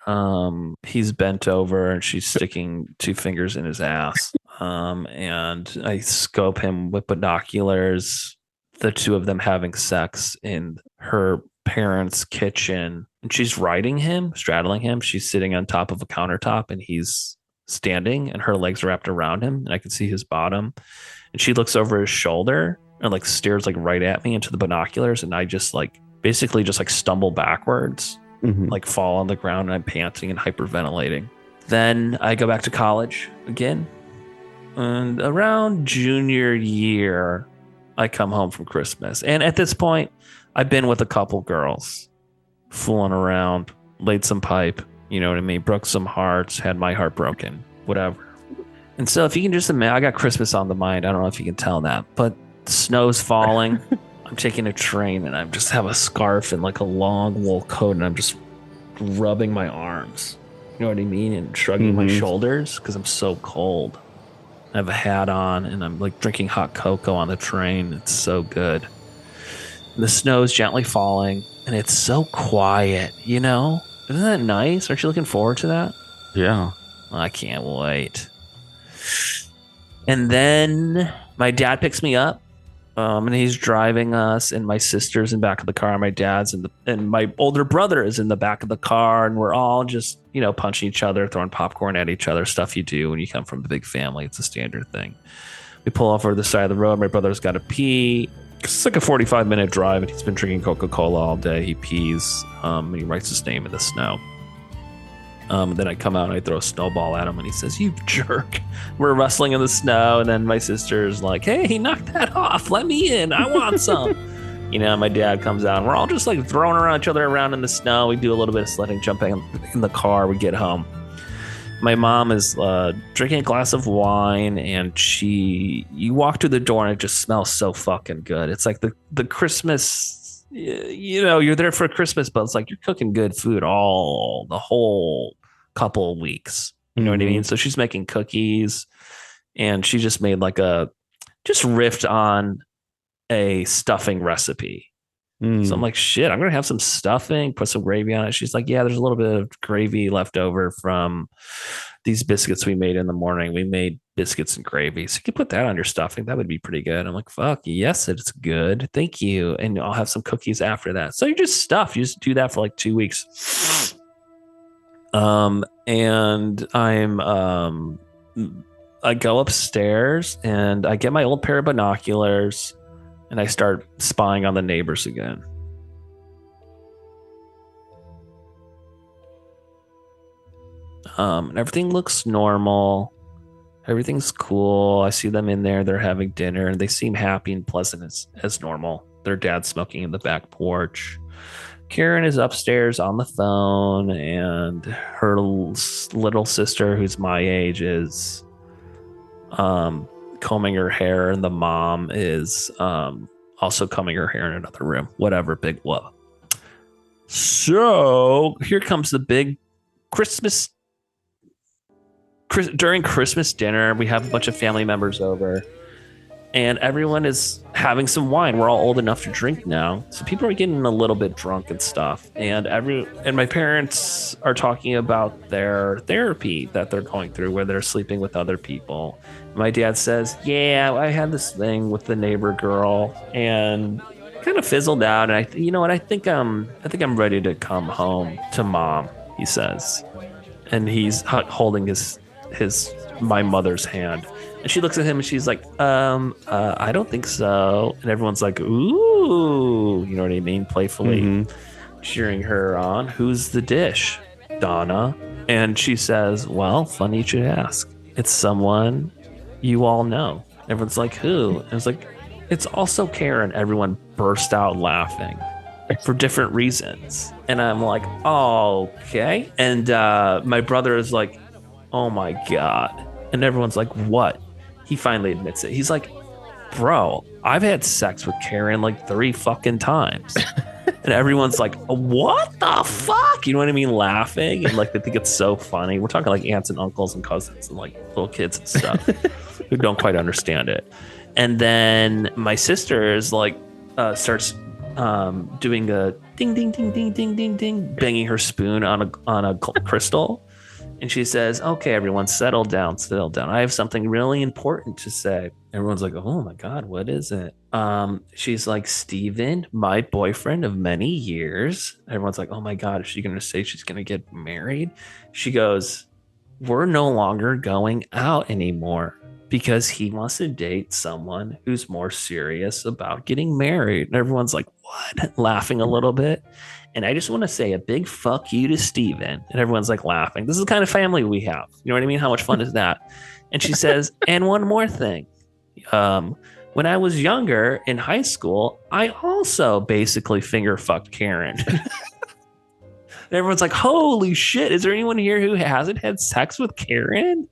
C: He's bent over, and she's sticking 2 fingers in his ass. And I scope him with binoculars, the 2 of them having sex in her parents' kitchen. And she's riding him, straddling him. She's sitting on top of a countertop, and he's standing, and her legs are wrapped around him, and I can see his bottom. And she looks over his shoulder and like stares like right at me into the binoculars. And I just like basically just like stumble backwards, like fall on the ground, and I'm panting and hyperventilating. Then I go back to college again. And around junior year, I come home from Christmas. And at this point, I've been with a couple girls, fooling around, laid some pipe, you know what I mean? Broke some hearts, had my heart broken, whatever. And so if you can just imagine, I got Christmas on the mind. I don't know if you can tell that, but the snow's falling. I'm taking a train and I just have a scarf and like a long wool coat and I'm just rubbing my arms. You know what I mean? And shrugging my shoulders because I'm so cold. I have a hat on and I'm like drinking hot cocoa on the train. It's so good. And the snow is gently falling and it's so quiet, you know? Isn't that nice? Aren't you looking forward to that?
A: Yeah.
C: I can't wait. And then my dad picks me up, and he's driving us, and my sister's in the back of the car, and my dad's and my older brother is in the back of the car, and we're all just, you know, punching each other, throwing popcorn at each other, stuff you do when you come from a big family. It's a standard thing. We pull off over the side of the road. My brother's got to pee. It's like a 45-minute drive, and he's been drinking Coca-Cola all day. He pees, and he writes his name in the snow. Then I come out and I throw a snowball at him and he says, "You jerk." We're wrestling in the snow. And then my sister's like, "Hey, knock that off. Let me in. I want some." You know, my dad comes out and we're all just like throwing around each other around in the snow. We do a little bit of sledding, jumping in the car. We get home. My mom is drinking a glass of wine and you walk through the door and it just smells so fucking good. It's like the Christmas, you know, you're there for Christmas, but it's like you're cooking good food the whole couple of weeks. You know what I mean? So she's making cookies and she just made just riffed on a stuffing recipe. So I'm like, shit, I'm going to have some stuffing, put some gravy on it. She's like, yeah, there's a little bit of gravy left over from these biscuits we made in the morning. We made biscuits and gravy. So you could put that on your stuffing. That would be pretty good. I'm like, fuck, yes, it's good. Thank you. And I'll have some cookies after that. So you just stuff. You just do that for like 2 weeks. And I go upstairs and I get my old pair of binoculars and I start spying on the neighbors again. And everything looks normal. Everything's cool. I see them in there. They're having dinner and they seem happy and pleasant as normal. Their dad's smoking in the back porch. Karen is upstairs on the phone and her little sister, who's my age, is combing her hair, and the mom is also combing her hair in another room. Whatever, big whoop. So here comes the big Christmas. During Christmas dinner, we have a bunch of family members over, and everyone is having some wine. We're all old enough to drink now, so people are getting a little bit drunk and stuff. And my parents are talking about their therapy that they're going through, where they're sleeping with other people. My dad says, "Yeah, I had this thing with the neighbor girl, and kind of fizzled out. And I think I'm ready to come home to mom." He says, and he's holding my mother's hand. And she looks at him and she's like, I don't think so. And everyone's like, ooh, you know what I mean? Playfully cheering her on. Who's the dish? Donna. And she says, well, funny you should ask. It's someone you all know. Everyone's like, who? And it's like, it's also Karen. Everyone burst out laughing for different reasons. And I'm like, oh, okay. And my brother is like, oh my God. And everyone's like, what? He finally admits it. He's like, bro, I've had sex with Karen like 3 fucking times. And everyone's like, what the fuck? You know what I mean? Laughing. And like, they think it's so funny. We're talking like aunts and uncles and cousins and like little kids and stuff who don't quite understand it. And then my sister is like, starts doing a ding, ding, ding, ding, ding, ding, ding, banging her spoon on a crystal. And she says, okay, everyone, settle down. I have something really important to say. Everyone's like, oh my God, what is it? She's like, Steven, my boyfriend of many years. Everyone's like, oh my God, is she going to say she's going to get married? She goes, we're no longer going out anymore because he wants to date someone who's more serious about getting married. And everyone's like, what? Laughing a little bit. And I just want to say a big fuck you to Steven. And everyone's like laughing. This is the kind of family we have. You know what I mean? How much fun is that? And she says, and one more thing. When I was younger in high school, I also basically finger fucked Karen. And everyone's like, holy shit. Is there anyone here who hasn't had sex with Karen?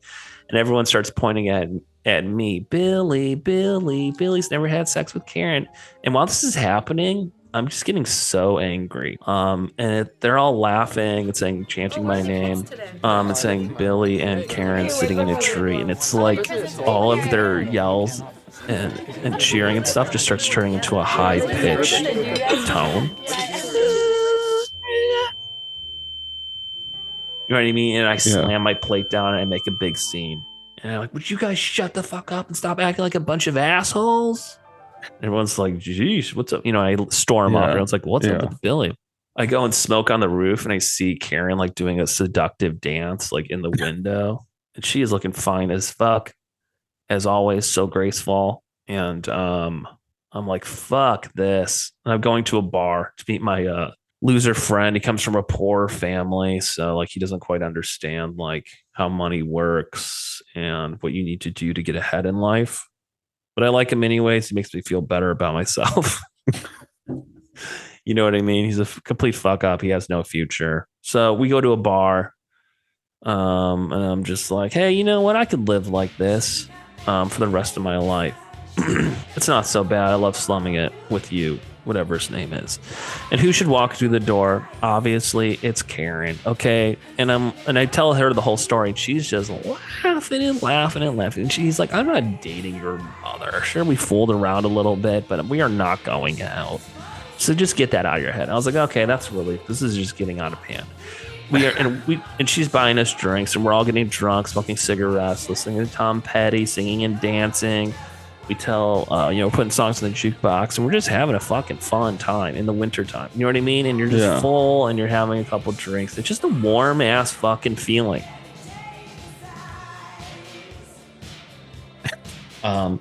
C: And everyone starts pointing at me. Billy's never had sex with Karen. And while this is happening, I'm just getting so angry. They're all laughing and saying, chanting my name, and saying Billy and Karen sitting in a tree. And it's like all of their yells and cheering and stuff just starts turning into a high pitched tone. You know what I mean? And I slam my plate down and I make a big scene. And I'm like, would you guys shut the fuck up and stop acting like a bunch of assholes? And everyone's like, geez, what's up? You know, I storm up. Everyone's like, what's up with Billy? I go and smoke on the roof and I see Karen like doing a seductive dance like in the window. And she is looking fine as fuck. As always, so graceful. And I'm like, fuck this. And I'm going to a bar to meet my loser friend. He comes from a poor family, so like he doesn't quite understand like how money works and what you need to do to get ahead in life. But I like him anyways. He makes me feel better about myself. You know what I mean? He's a complete fuck up. He has no future. So we go to a bar, and I'm just like, hey, you know what? I could live like this for the rest of my life. It's not so bad. I love slumming it with you, whatever his name is. And who should walk through the door? Obviously, it's Karen. Okay. And I tell her the whole story, and she's just laughing and laughing and laughing. And she's like, I'm not dating your mother. Sure, we fooled around a little bit, but we are not going out. So just get that out of your head. I was like, okay, that's really, this is just getting out of hand. And she's buying us drinks, and we're all getting drunk, smoking cigarettes, listening to Tom Petty, singing and dancing. We tell, putting songs in the jukebox, and we're just having a fucking fun time in the wintertime. You know what I mean? And you're just full, and you're having a couple drinks. It's just a warm ass fucking feeling. And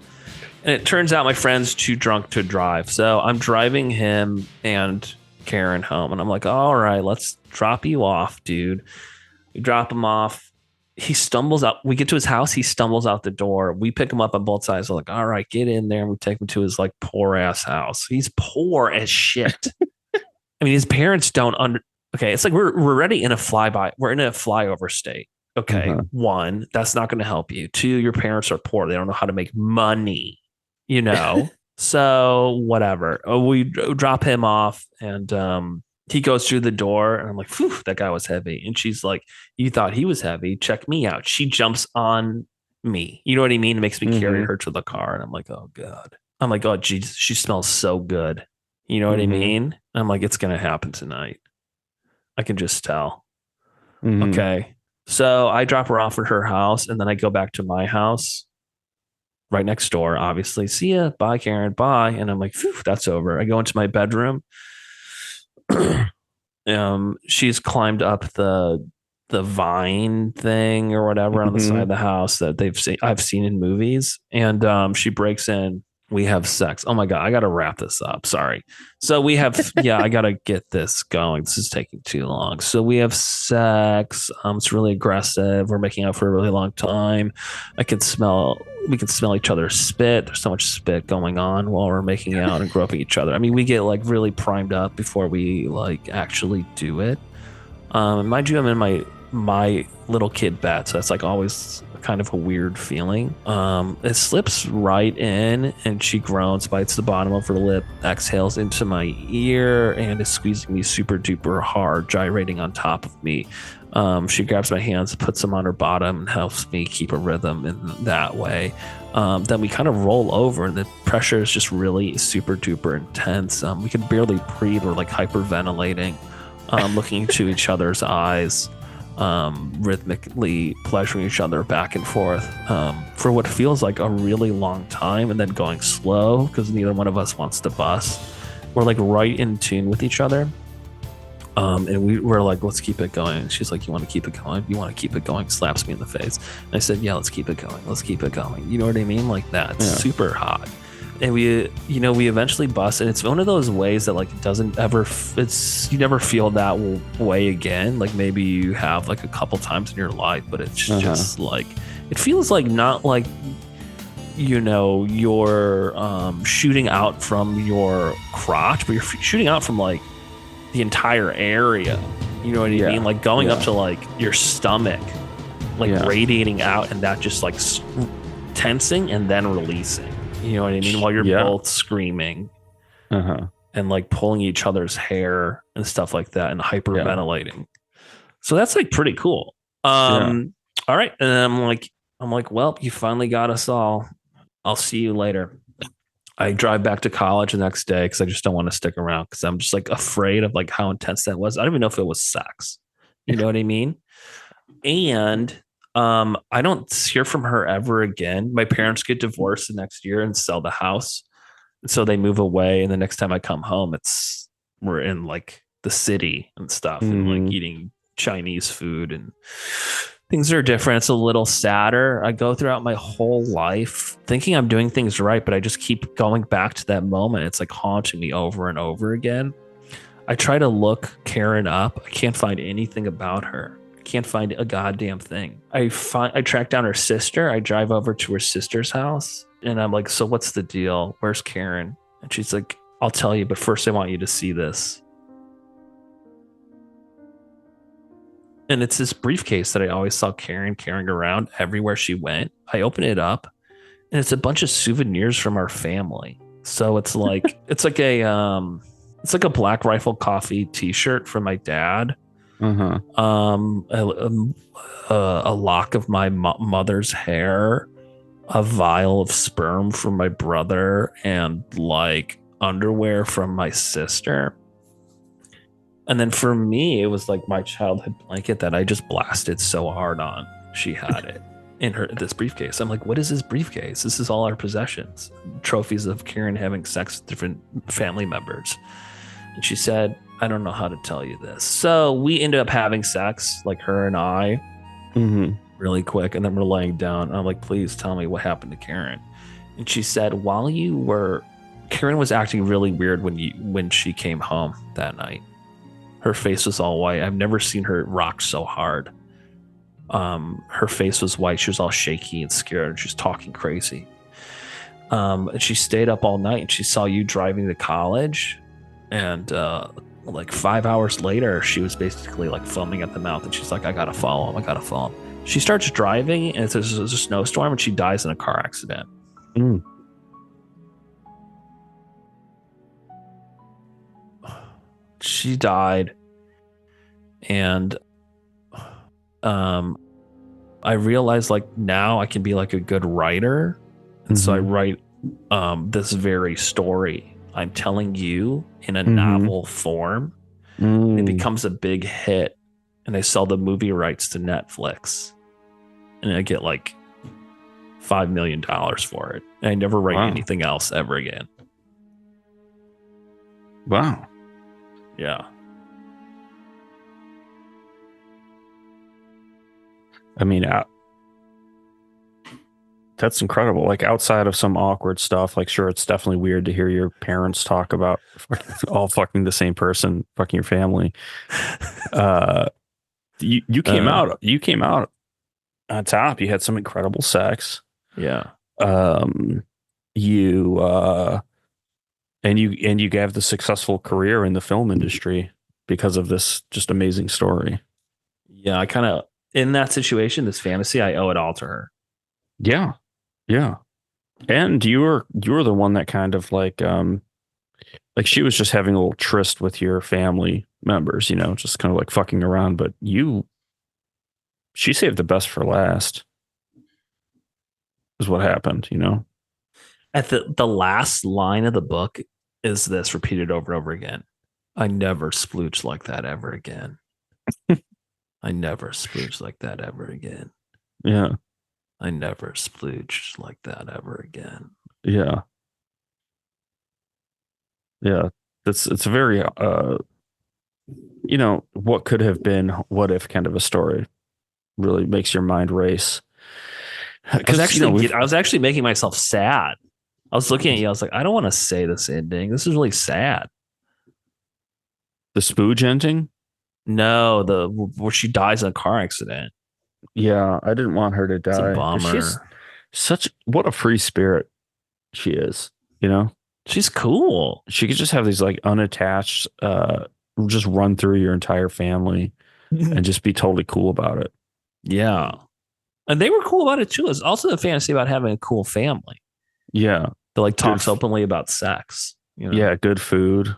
C: it turns out my friend's too drunk to drive. So I'm driving him and Karen home. And I'm like, all right, let's drop you off, dude. We drop him off. He stumbles out. We get to his house. He stumbles out the door. We pick him up on both sides. We're like, all right, get in there. And we take him to his like poor ass house. He's poor as shit. I mean, his parents don't okay. It's like we're already in a flyby. We're in a flyover state. Okay. One, that's not going to help you. Two, your parents are poor. They don't know how to make money, you know? So whatever. We drop him off, and he goes through the door, and I'm like, phew, that guy was heavy. And she's like, you thought he was heavy. Check me out. She jumps on me. You know what I mean? It makes me carry her to the car. And I'm like, oh God. I'm like, oh, geez, she smells so good. You know what I mean? I'm like, it's going to happen tonight. I can just tell. Okay. So I drop her off at her house, and then I go back to my house right next door, obviously. See ya. Bye, Karen. Bye. And I'm like, phew, that's over. I go into my bedroom. She's climbed up the vine thing or whatever on the side of the house that I've seen in movies. And she breaks in. We have sex. Oh my God, I gotta wrap this up. Sorry. So we have I gotta get this going. This is taking too long. So we have sex. It's really aggressive. We're making out for a really long time. We can smell each other's spit. There's so much spit going on while we're making out and groping each other. I mean, we get like really primed up before we like actually do it. Mind you, I'm in my little kid bed, so that's like always kind of a weird feeling. It slips right in, and she groans, bites the bottom of her lip, exhales into my ear, and is squeezing me super duper hard, gyrating on top of me. She grabs my hands, puts them on her bottom, and helps me keep a rhythm in that way. Then we kind of roll over, and the pressure is just really super duper intense. We can barely breathe. We're like hyperventilating, looking into each other's eyes, rhythmically pleasuring each other back and forth for what feels like a really long time, and then going slow because neither one of us wants to bust. We're like right in tune with each other. And we're like, let's keep it going. And she's like, you want to keep it going? You want to keep it going? Slaps me in the face. And I said, yeah, let's keep it going. Let's keep it going. You know what I mean? Like that. It's super hot. And we eventually bust. And it's one of those ways that like it doesn't ever, you never feel that way again. Like maybe you have like a couple times in your life, but it's just like, it feels like not like, you know, you're shooting out from your crotch, but you're shooting out from like the entire area. You know what I mean? Like going up to like your stomach. like
A: Yeah.
C: radiating out, and that just like tensing and then releasing. You know what I mean? While you're
A: Yeah.
C: both screaming
A: Uh-huh.
C: and like pulling each other's hair and stuff like that and hyperventilating. So that's like pretty cool. All right. And I'm like, well, you finally got us all. I'll see you later. I drive back to college the next day because I just don't want to stick around because I'm just like afraid of like how intense that was. I don't even know if it was sex. You know what I mean? And I don't hear from her ever again. My parents get divorced the next year and sell the house. And so they move away. And the next time I come home, we're in like the city and stuff and like eating Chinese food and things are different. It's a little sadder. I go throughout my whole life thinking I'm doing things right, but I just keep going back to that moment. It's like haunting me over and over again. I try to look Karen up. I can't find anything about her. I can't find a goddamn thing. I track down her sister. I drive over to her sister's house and I'm like, so what's the deal? Where's Karen? And she's like, I'll tell you, but first I want you to see this. And it's this briefcase that I always saw Karen carrying around everywhere she went. I open it up and it's a bunch of souvenirs from our family. So it's like it's like a Black Rifle Coffee t-shirt from my dad.
A: Uh-huh.
C: A lock of my mother's hair, a vial of sperm from my brother, and like underwear from my sister. And then for me, it was like my childhood blanket that I just blasted so hard on. She had it in this briefcase. I'm like, what is this briefcase? This is all our possessions, trophies of Karen having sex with different family members. And she said, I don't know how to tell you this. So we ended up having sex, like her and I, really quick. And then we're laying down. And I'm like, please tell me what happened to Karen. And she said, Karen was acting really weird when she came home that night. Her face was all white. I've never seen her rock so hard. Her face was white. She was all shaky and scared. She was talking crazy. And she stayed up all night and she saw you driving to college. And like 5 hours later, she was basically like foaming at the mouth. And she's like, I gotta follow him. She starts driving and there's a snowstorm and she dies in a car accident. She died. And I realized like now I can be like a good writer. And so I write this very story I'm telling you in a novel form. It becomes a big hit and they sell the movie rights to Netflix. And I get like $5 million for it. And I never write anything else ever again.
A: Wow.
C: Yeah.
A: I mean, that's incredible. Like outside of some awkward stuff, like sure, it's definitely weird to hear your parents talk about all fucking the same person, fucking your family. You came out on top. You had some incredible sex.
C: Yeah.
A: You gave the successful career in the film industry because of this just amazing story.
C: Yeah, I kind of in that situation, this fantasy, I owe it all to her.
A: Yeah. Yeah. And you were the one that kind of like she was just having a little tryst with your family members, you know, just kind of like fucking around, but she saved the best for last is what happened, you know.
C: At the last line of the book is this repeated over and over again. I never splooged like that ever again. I never splooged like that ever again.
A: Yeah.
C: I never splooged like that ever again.
A: Yeah. Yeah. It's a very, you know, what could have been, what if kind of a story. Really makes your mind race.
C: I was actually making myself sad. I was looking at you. I was like, I don't want to say this ending. This is really sad.
A: The spooge ending?
C: No, where she dies in a car accident.
A: Yeah, I didn't want her to die.
C: It's a bummer.
A: She's what a free spirit she is, you know?
C: She's cool.
A: She could just have these like unattached, just run through your entire family and just be totally cool about it.
C: Yeah. And they were cool about it too. It's also the fantasy about having a cool family
A: Yeah.
C: that like talks
A: Good.
C: openly about sex. You know?
A: Yeah. Good food.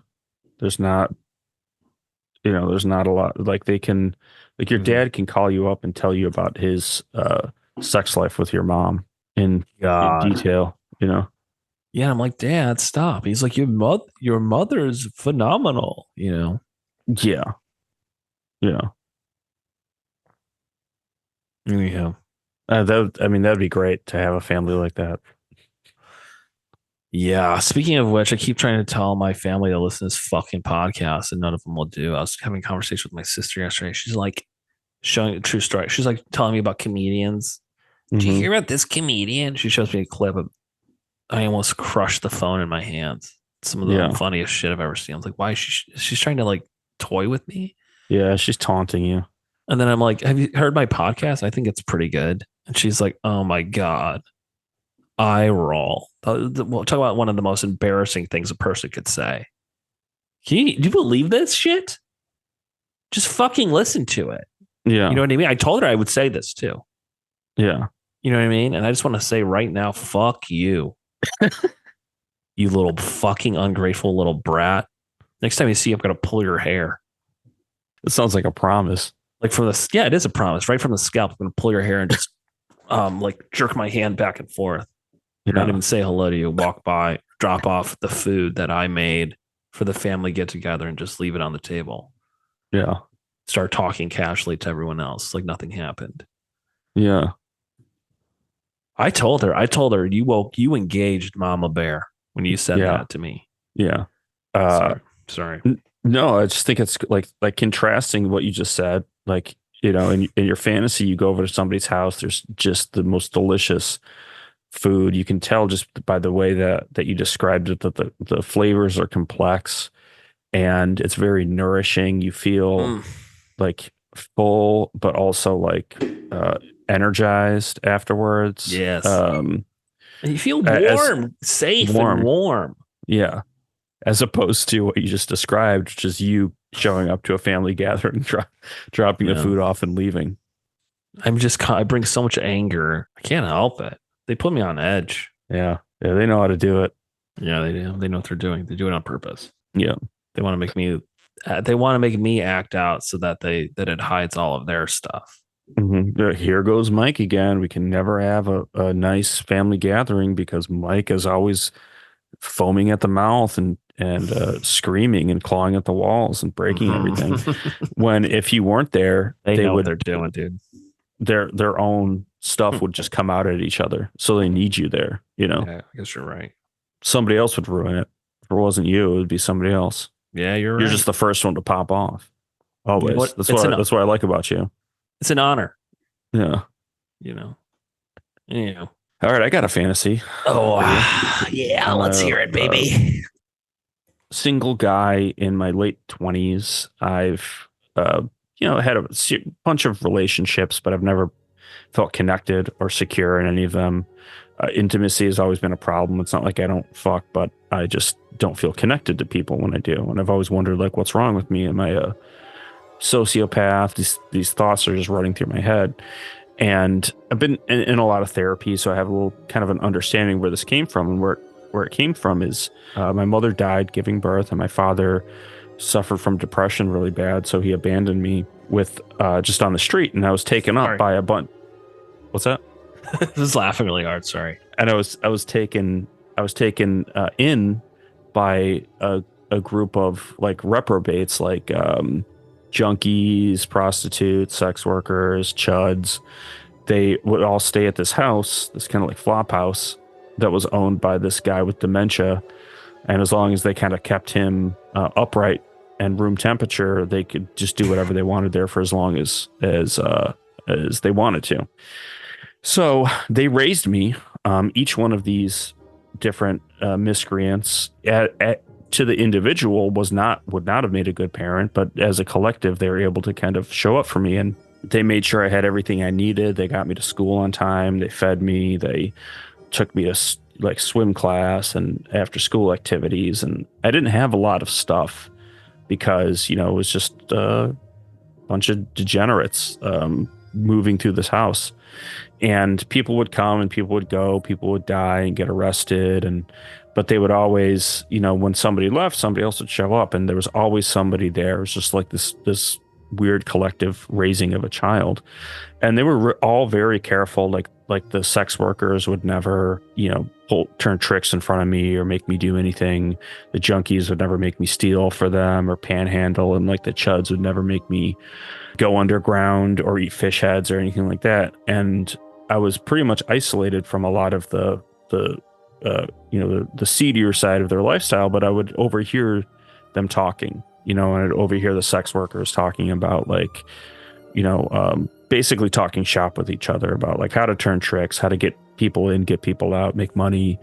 A: There's not, there's not a lot. Like they can, like your
C: Mhm.
A: dad can call you up and tell you about his sex life with your mom in
C: God.
A: detail,
C: Yeah, I'm like, Dad, stop. He's like, your mother's phenomenal,
A: Yeah. Yeah.
C: Yeah.
A: That'd be great to have a family like that.
C: Yeah. Speaking of which, I keep trying to tell my family to listen to this fucking podcast and none of them will do. I was having a conversation with my sister yesterday. She's like showing a true story. She's like telling me about comedians. Did you
A: Mhm.
C: hear about this comedian? She shows me a clip of I almost crushed the phone in my hands. Some of the
A: Yeah.
C: funniest shit I've ever seen. I was like, why is she's trying to like toy with me?
A: Yeah. She's taunting you.
C: And then I'm like, have you heard my podcast? I think it's pretty good. And she's like, oh my God. Eye roll. We'll talk about one of the most embarrassing things a person could say. Do you believe this shit? Just fucking listen to it.
A: Yeah.
C: You know what I mean? I told her I would say this too.
A: Yeah.
C: You know what I mean? And I just want to say right now, fuck you. You little fucking ungrateful little brat. Next time you see, I'm going to pull your hair.
A: It sounds like a promise.
C: Like yeah, it is a promise. Right from the scalp, I'm going to pull your hair and just like jerk my hand back and forth.
A: Yeah.
C: Not even say hello to you, walk by, drop off the food that I made for the family get together and just leave it on the table.
A: Yeah.
C: Start talking casually to everyone else like nothing happened.
A: Yeah.
C: I told her you engaged Mama Bear when you said that to me.
A: Yeah.
C: Sorry.
A: No, I just think it's like contrasting what you just said. Like, in your fantasy, you go over to somebody's house, there's just the most delicious food. You can tell just by the way that you described it that the flavors are complex and it's very nourishing. You feel like full, but also like energized afterwards.
C: Yes. And you feel warm, safe and warm.
A: Yeah. As opposed to what you just described, which is you showing up to a family gathering, dropping the food off and leaving.
C: I bring so much anger. I can't help it. They put me on edge.
A: Yeah. Yeah. They know how to do it.
C: Yeah, they do. They know what they're doing. They do it on purpose.
A: Yeah.
C: They want to make me. They want to make me act out so that it hides all of their stuff.
A: Mm-hmm. Here goes Mike again. We can never have a nice family gathering because Mike is always foaming at the mouth and screaming and clawing at the walls and breaking everything. When if you weren't there,
C: they know what they're doing, dude.
A: Their own stuff would just come out at each other. So they need you there. Yeah,
C: I guess you're right.
A: Somebody else would ruin it. If it wasn't you, it would be somebody else.
C: Yeah, you're right.
A: You're just the first one to pop off. Always. That's what I like about you.
C: It's an honor.
A: Yeah.
C: Yeah.
A: All right, I got a fantasy.
C: Oh, yeah. Let's hear it, baby.
A: Single guy in my late 20s. I've, had a bunch of relationships, but I've never felt connected or secure in any of them. Intimacy has always been a problem. It's not like I don't fuck, but I just don't feel connected to people when I do. And I've always wondered, like, what's wrong with me? Am I a sociopath? These thoughts are just running through my head. And I've been in a lot of therapy, so I have a little kind of an understanding where this came from. And where it came from is my mother died giving birth, and my father suffered from depression really bad, so he abandoned me with just on the street, and I was taken up by a bunch. What's that?
C: I was laughing really hard. Sorry.
A: And I was taken in by a group of like reprobates, like junkies, prostitutes, sex workers, chuds. They would all stay at this house, this kind of like flop house that was owned by this guy with dementia. And as long as they kind of kept him upright and room temperature, they could just do whatever they wanted there for as long as they wanted to. So they raised me. Each one of these different miscreants to the individual would not have made a good parent, but as a collective, they were able to kind of show up for me, and they made sure I had everything I needed. They got me to school on time. They fed me. They took me to like swim class and after school activities. And I didn't have a lot of stuff because, it was just a bunch of degenerates moving through this house. And people would come and people would go, people would die and get arrested. But they would always, when somebody left, somebody else would show up, and there was always somebody there. It was just like this weird collective raising of a child. And they were all very careful. Like the sex workers would never, turn tricks in front of me or make me do anything. The junkies would never make me steal for them or panhandle. And like the chuds would never make me go underground or eat fish heads or anything like that. And I was pretty much isolated from a lot of the seedier side of their lifestyle, but I would overhear them talking, and I'd overhear the sex workers talking about like, basically talking shop with each other about like how to turn tricks, how to get people in, get people out, make money.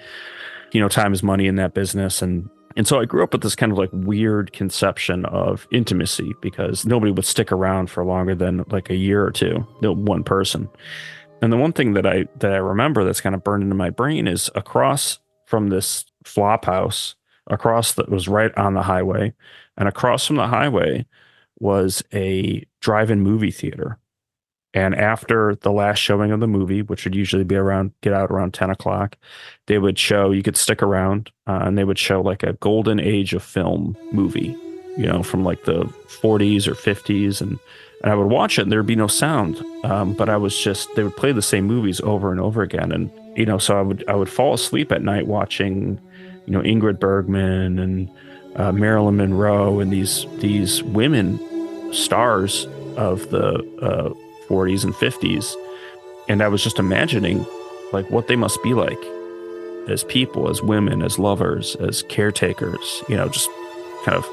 A: Time is money in that business. And so I grew up with this kind of like weird conception of intimacy, because nobody would stick around for longer than like a year or two, one person. And the one thing that I remember that's kind of burned into my brain is across from this flop house, that was right on the highway, and across from the highway was a drive-in movie theater. And after the last showing of the movie, which would usually be get out around 10 o'clock, they would show, you could stick around, and they would show like a golden age of film movie, from like the 40s or 50s. And I would watch it and there'd be no sound. But they would play the same movies over and over again. And, so I would fall asleep at night watching, Ingrid Bergman and Marilyn Monroe and these women stars of the 40s and 50s. And I was just imagining like what they must be like as people, as women, as lovers, as caretakers, just kind of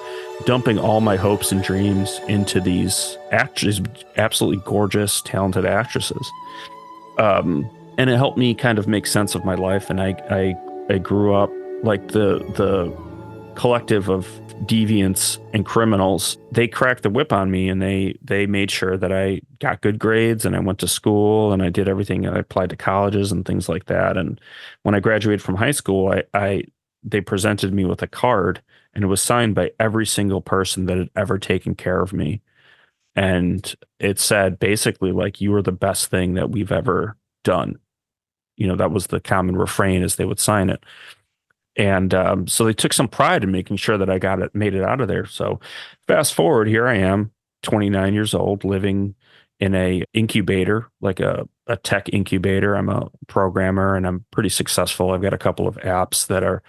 A: dumping all my hopes and dreams into these actresses, absolutely gorgeous, talented actresses. And it helped me kind of make sense of my life. And I grew up like the collective of deviants and criminals. They cracked the whip on me, and they made sure that I got good grades and I went to school and I did everything. I applied to colleges and things like that. And when I graduated from high school, they presented me with a card, and it was signed by every single person that had ever taken care of me. And it said basically like, you were the best thing that we've ever done. That was the common refrain as they would sign it. And so they took some pride in making sure that I made it out of there. So fast forward, here I am, 29 years old, living in a incubator, like a tech incubator. I'm a programmer and I'm pretty successful. I've got a couple of apps that are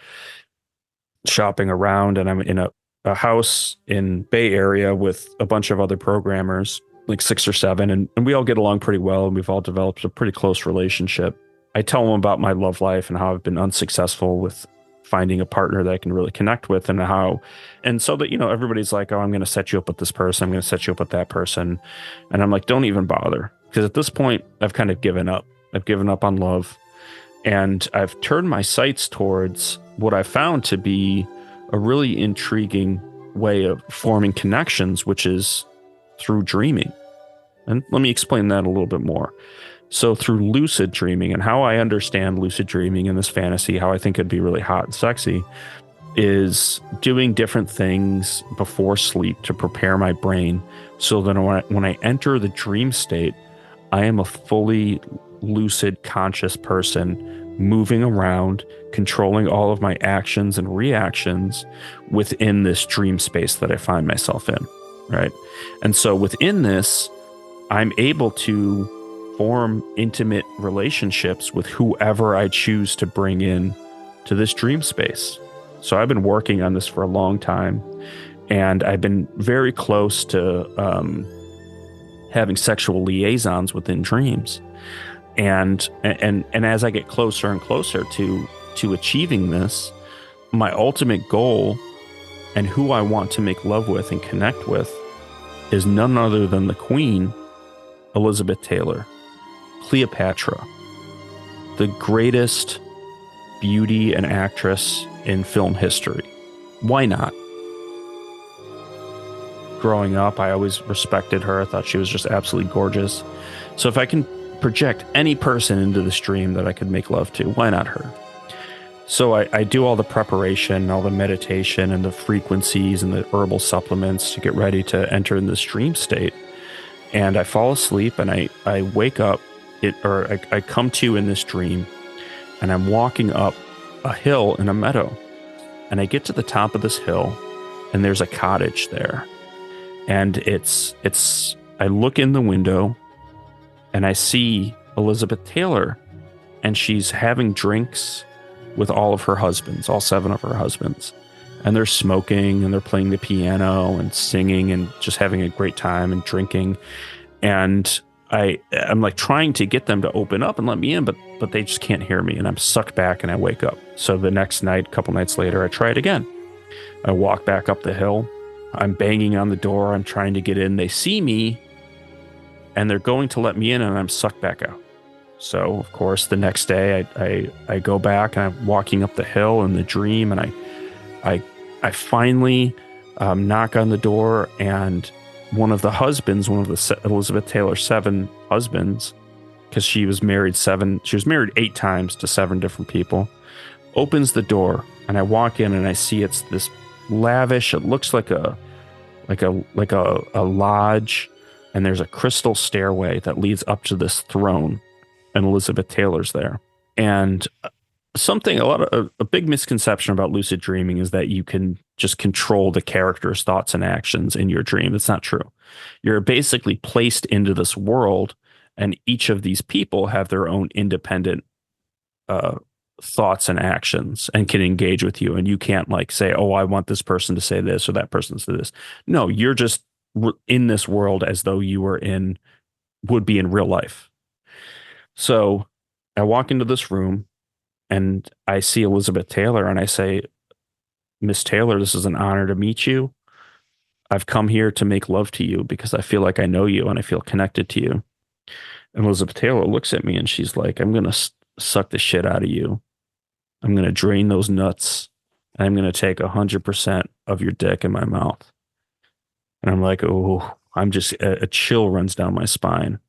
A: shopping around, and I'm in a house in Bay Area with a bunch of other programmers, like 6 or 7, and we all get along pretty well, and we've all developed a pretty close relationship. I tell them about my love life and how I've been unsuccessful with finding a partner that I can really connect with, and so that, everybody's like, oh, I'm going to set you up with this person. I'm going to set you up with that person. And I'm like, don't even bother. Because at this point, I've kind of given up. I've given up on love, and I've turned my sights towards what I found to be a really intriguing way of forming connections, which is through dreaming. And let me explain that a little bit more. So through lucid dreaming, and how I understand lucid dreaming in this fantasy, how I think it'd be really hot and sexy, is doing different things before sleep to prepare my brain so that when I enter the dream state, I am a fully lucid, conscious person moving around, controlling all of my actions and reactions within this dream space that I find myself in, right? And so within this, I'm able to form intimate relationships with whoever I choose to bring in to this dream space. So I've been working on this for a long time, and I've been very close to having sexual liaisons within dreams. And as I get closer and closer to achieving this, my ultimate goal and who I want to make love with and connect with is none other than the Queen, Elizabeth Taylor, Cleopatra, the greatest beauty and actress in film history. Why not? Growing up, I always respected her. I thought she was just absolutely gorgeous. So if I can project any person into this dream that I could make love to, why not her? So I do all the preparation, all the meditation and the frequencies and the herbal supplements to get ready to enter in this dream state. And I fall asleep, and I wake up I come to in this dream, and I'm walking up a hill in a meadow, and I get to the top of this hill, and there's a cottage there, and I look in the window, and I see Elizabeth Taylor, and she's having drinks with all of her husbands, all 7 of her husbands. And they're smoking and they're playing the piano and singing and just having a great time and drinking. And I'm like trying to get them to open up and let me in, but they just can't hear me. And I'm sucked back and I wake up. So the next night, a couple nights later, I try it again. I walk back up the hill. I'm banging on the door. I'm trying to get in. They see me and they're going to let me in, and I'm sucked back out. So, of course, the next day I go back and I'm walking up the hill in the dream, and I finally knock on the door, and one of the Elizabeth Taylor's 7 husbands, because she was married 8 times to 7 different people, opens the door, and I walk in and I see it's this lavish, it looks like a lodge, and there's a crystal stairway that leads up to this throne, and Elizabeth Taylor's there. And a big misconception about lucid dreaming is that you can just control the character's thoughts and actions in your dream. That's not true. You're basically placed into this world, and each of these people have their own independent thoughts and actions and can engage with you. And you can't like say, oh, I want this person to say this or that person to say this. No, you're just in this world as though you would be in real life. So I walk into this room and I see Elizabeth Taylor, and I say, Miss Taylor, this is an honor to meet you. I've come here to make love to you because I feel like I know you and I feel connected to you. And Elizabeth Taylor looks at me and she's like, I'm going to suck the shit out of you. I'm going to drain those nuts, and I'm going to take 100% of your dick in my mouth. And I'm like, oh, I'm just, a chill runs down my spine.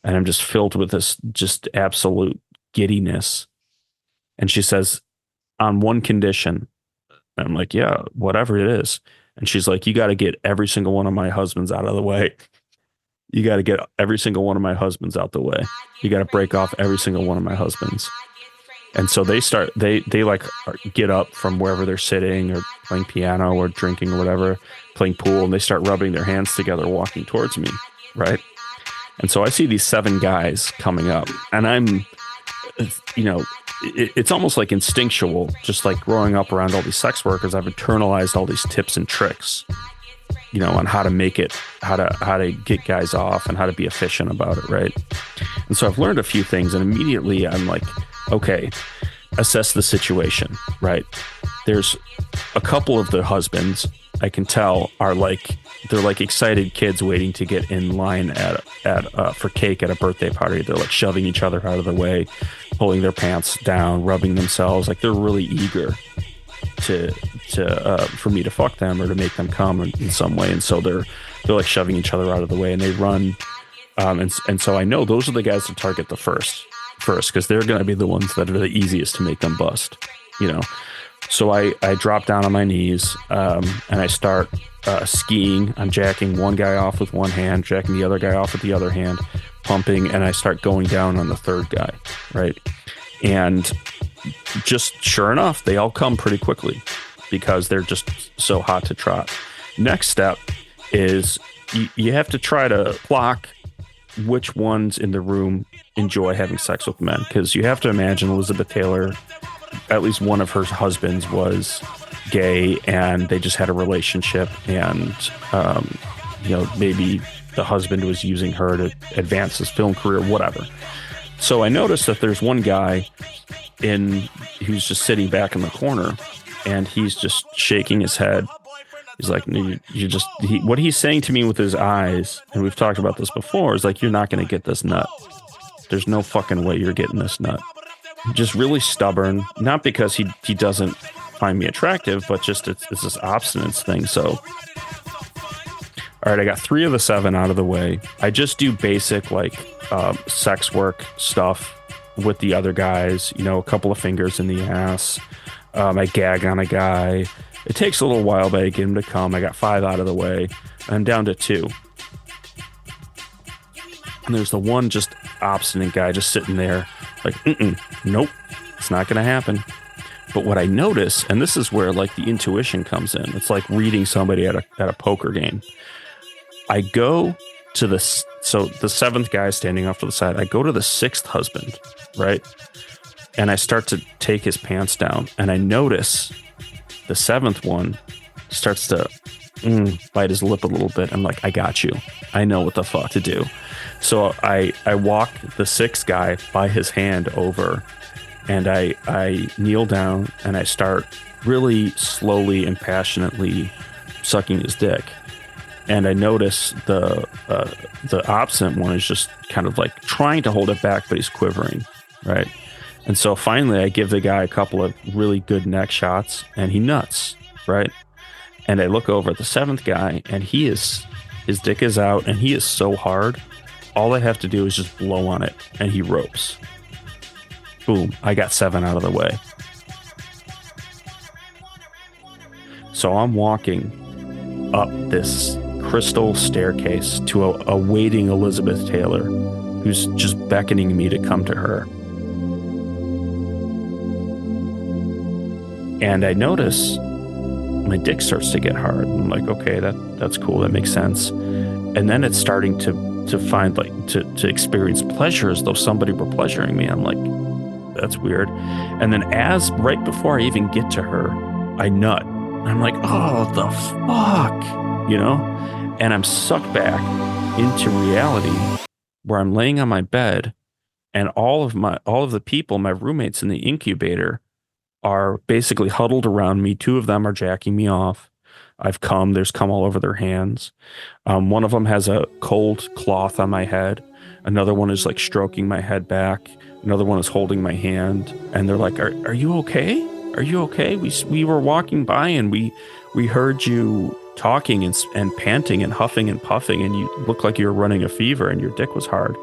A: And I'm just filled with this just absolute giddiness. And she says, on one condition. And I'm like, yeah, whatever it is. And she's like, you got to get every single one of my husbands out of the way. You got to get every single one of my husbands out the way. You got to break off every single one of my husbands. And so they like get up from wherever they're sitting or playing piano or drinking or whatever, playing pool, and they start rubbing their hands together, walking towards me. Right. And so I see these 7 guys coming up, and I'm, it's almost like instinctual, just like growing up around all these sex workers. I've internalized all these tips and tricks, on how to get guys off and how to be efficient about it. Right. And so I've learned a few things, and immediately I'm like, okay, assess the situation. Right. There's a couple of the husbands I can tell are like, they're like excited kids waiting to get in line for cake at a birthday party. They're like shoving each other out of the way, pulling their pants down, rubbing themselves. Like they're really eager for me to fuck them or to make them come in some way. And so they're like shoving each other out of the way, and they run. And so I know those are the guys to target the first, because they're going to be the ones that are the easiest to make them bust, So I drop down on my knees, and I start skiing. I'm jacking one guy off with one hand, jacking the other guy off with the other hand, pumping, and I start going down on the third guy, right? And just sure enough, they all come pretty quickly because they're just so hot to trot. Next step is you have to try to clock which ones in the room enjoy having sex with men, because you have to imagine Elizabeth Taylor, at least one of her husbands was gay, and they just had a relationship, and maybe the husband was using her to advance his film career, whatever. So I noticed that there's one guy who's just sitting back in the corner, and he's just shaking his head. He's like, what he's saying to me with his eyes, and we've talked about this before, is like, you're not going to get this nut. There's no fucking way you're getting this nut. Just really stubborn, not because he doesn't find me attractive, but just it's this obstinance thing. So, all right, I got 3 of the 7 out of the way. I just do basic like sex work stuff with the other guys, a couple of fingers in the ass. I gag on a guy. It takes a little while, but I get him to come. I got 5 out of the way. I'm down to 2. And there's the one just obstinate guy just sitting there like, nope, it's not going to happen. But what I notice, and this is where like the intuition comes in, it's like reading somebody at a poker game. I go to the seventh guy standing off to the side. I go to the sixth husband, right? And I start to take his pants down, and I notice the seventh one starts to bite his lip a little bit. I'm like, I got you. I know what the fuck to do. So I walk the sixth guy by his hand over, and I kneel down and I start really slowly and passionately sucking his dick. And I notice the obstinate one is just kind of like trying to hold it back, but he's quivering, right? And so finally I give the guy a couple of really good neck shots and he nuts, right? And I look over at the seventh guy and his dick is out and he is so hard. All I have to do is just blow on it and he ropes. Boom, I got 7 out of the way. So I'm walking up this crystal staircase to a waiting Elizabeth Taylor who's just beckoning me to come to her. And I notice my dick starts to get hard. I'm like, okay, that's cool. That makes sense. And then it's starting to find like to experience pleasure as though somebody were pleasuring me. I'm like, that's weird. And then right before I even get to her, I nut. I'm like, oh, the fuck, you know? And I'm sucked back into reality where I'm laying on my bed and all of the people, my roommates in the incubator, are basically huddled around me. 2 of them are jacking me off. There's cum all over their hands. One of them has a cold cloth on my head. Another one is like stroking my head back. Another one is holding my hand. And they're like, are you okay? Are you okay? We were walking by and we heard you talking and panting and huffing and puffing, and you looked like you were running a fever and your dick was hard.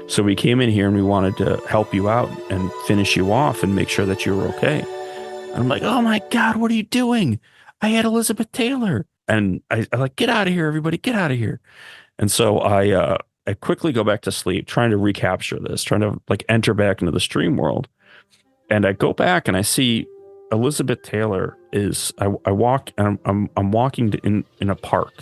A: So we came in here and we wanted to help you out and finish you off and make sure that you were okay. And I'm like, oh my God, what are you doing? I had Elizabeth Taylor. And I like, get out of here, everybody, get out of here. And so I quickly go back to sleep, trying to recapture this, trying to like enter back into the stream world. And I go back and I see Elizabeth Taylor I walk and I'm walking in a park,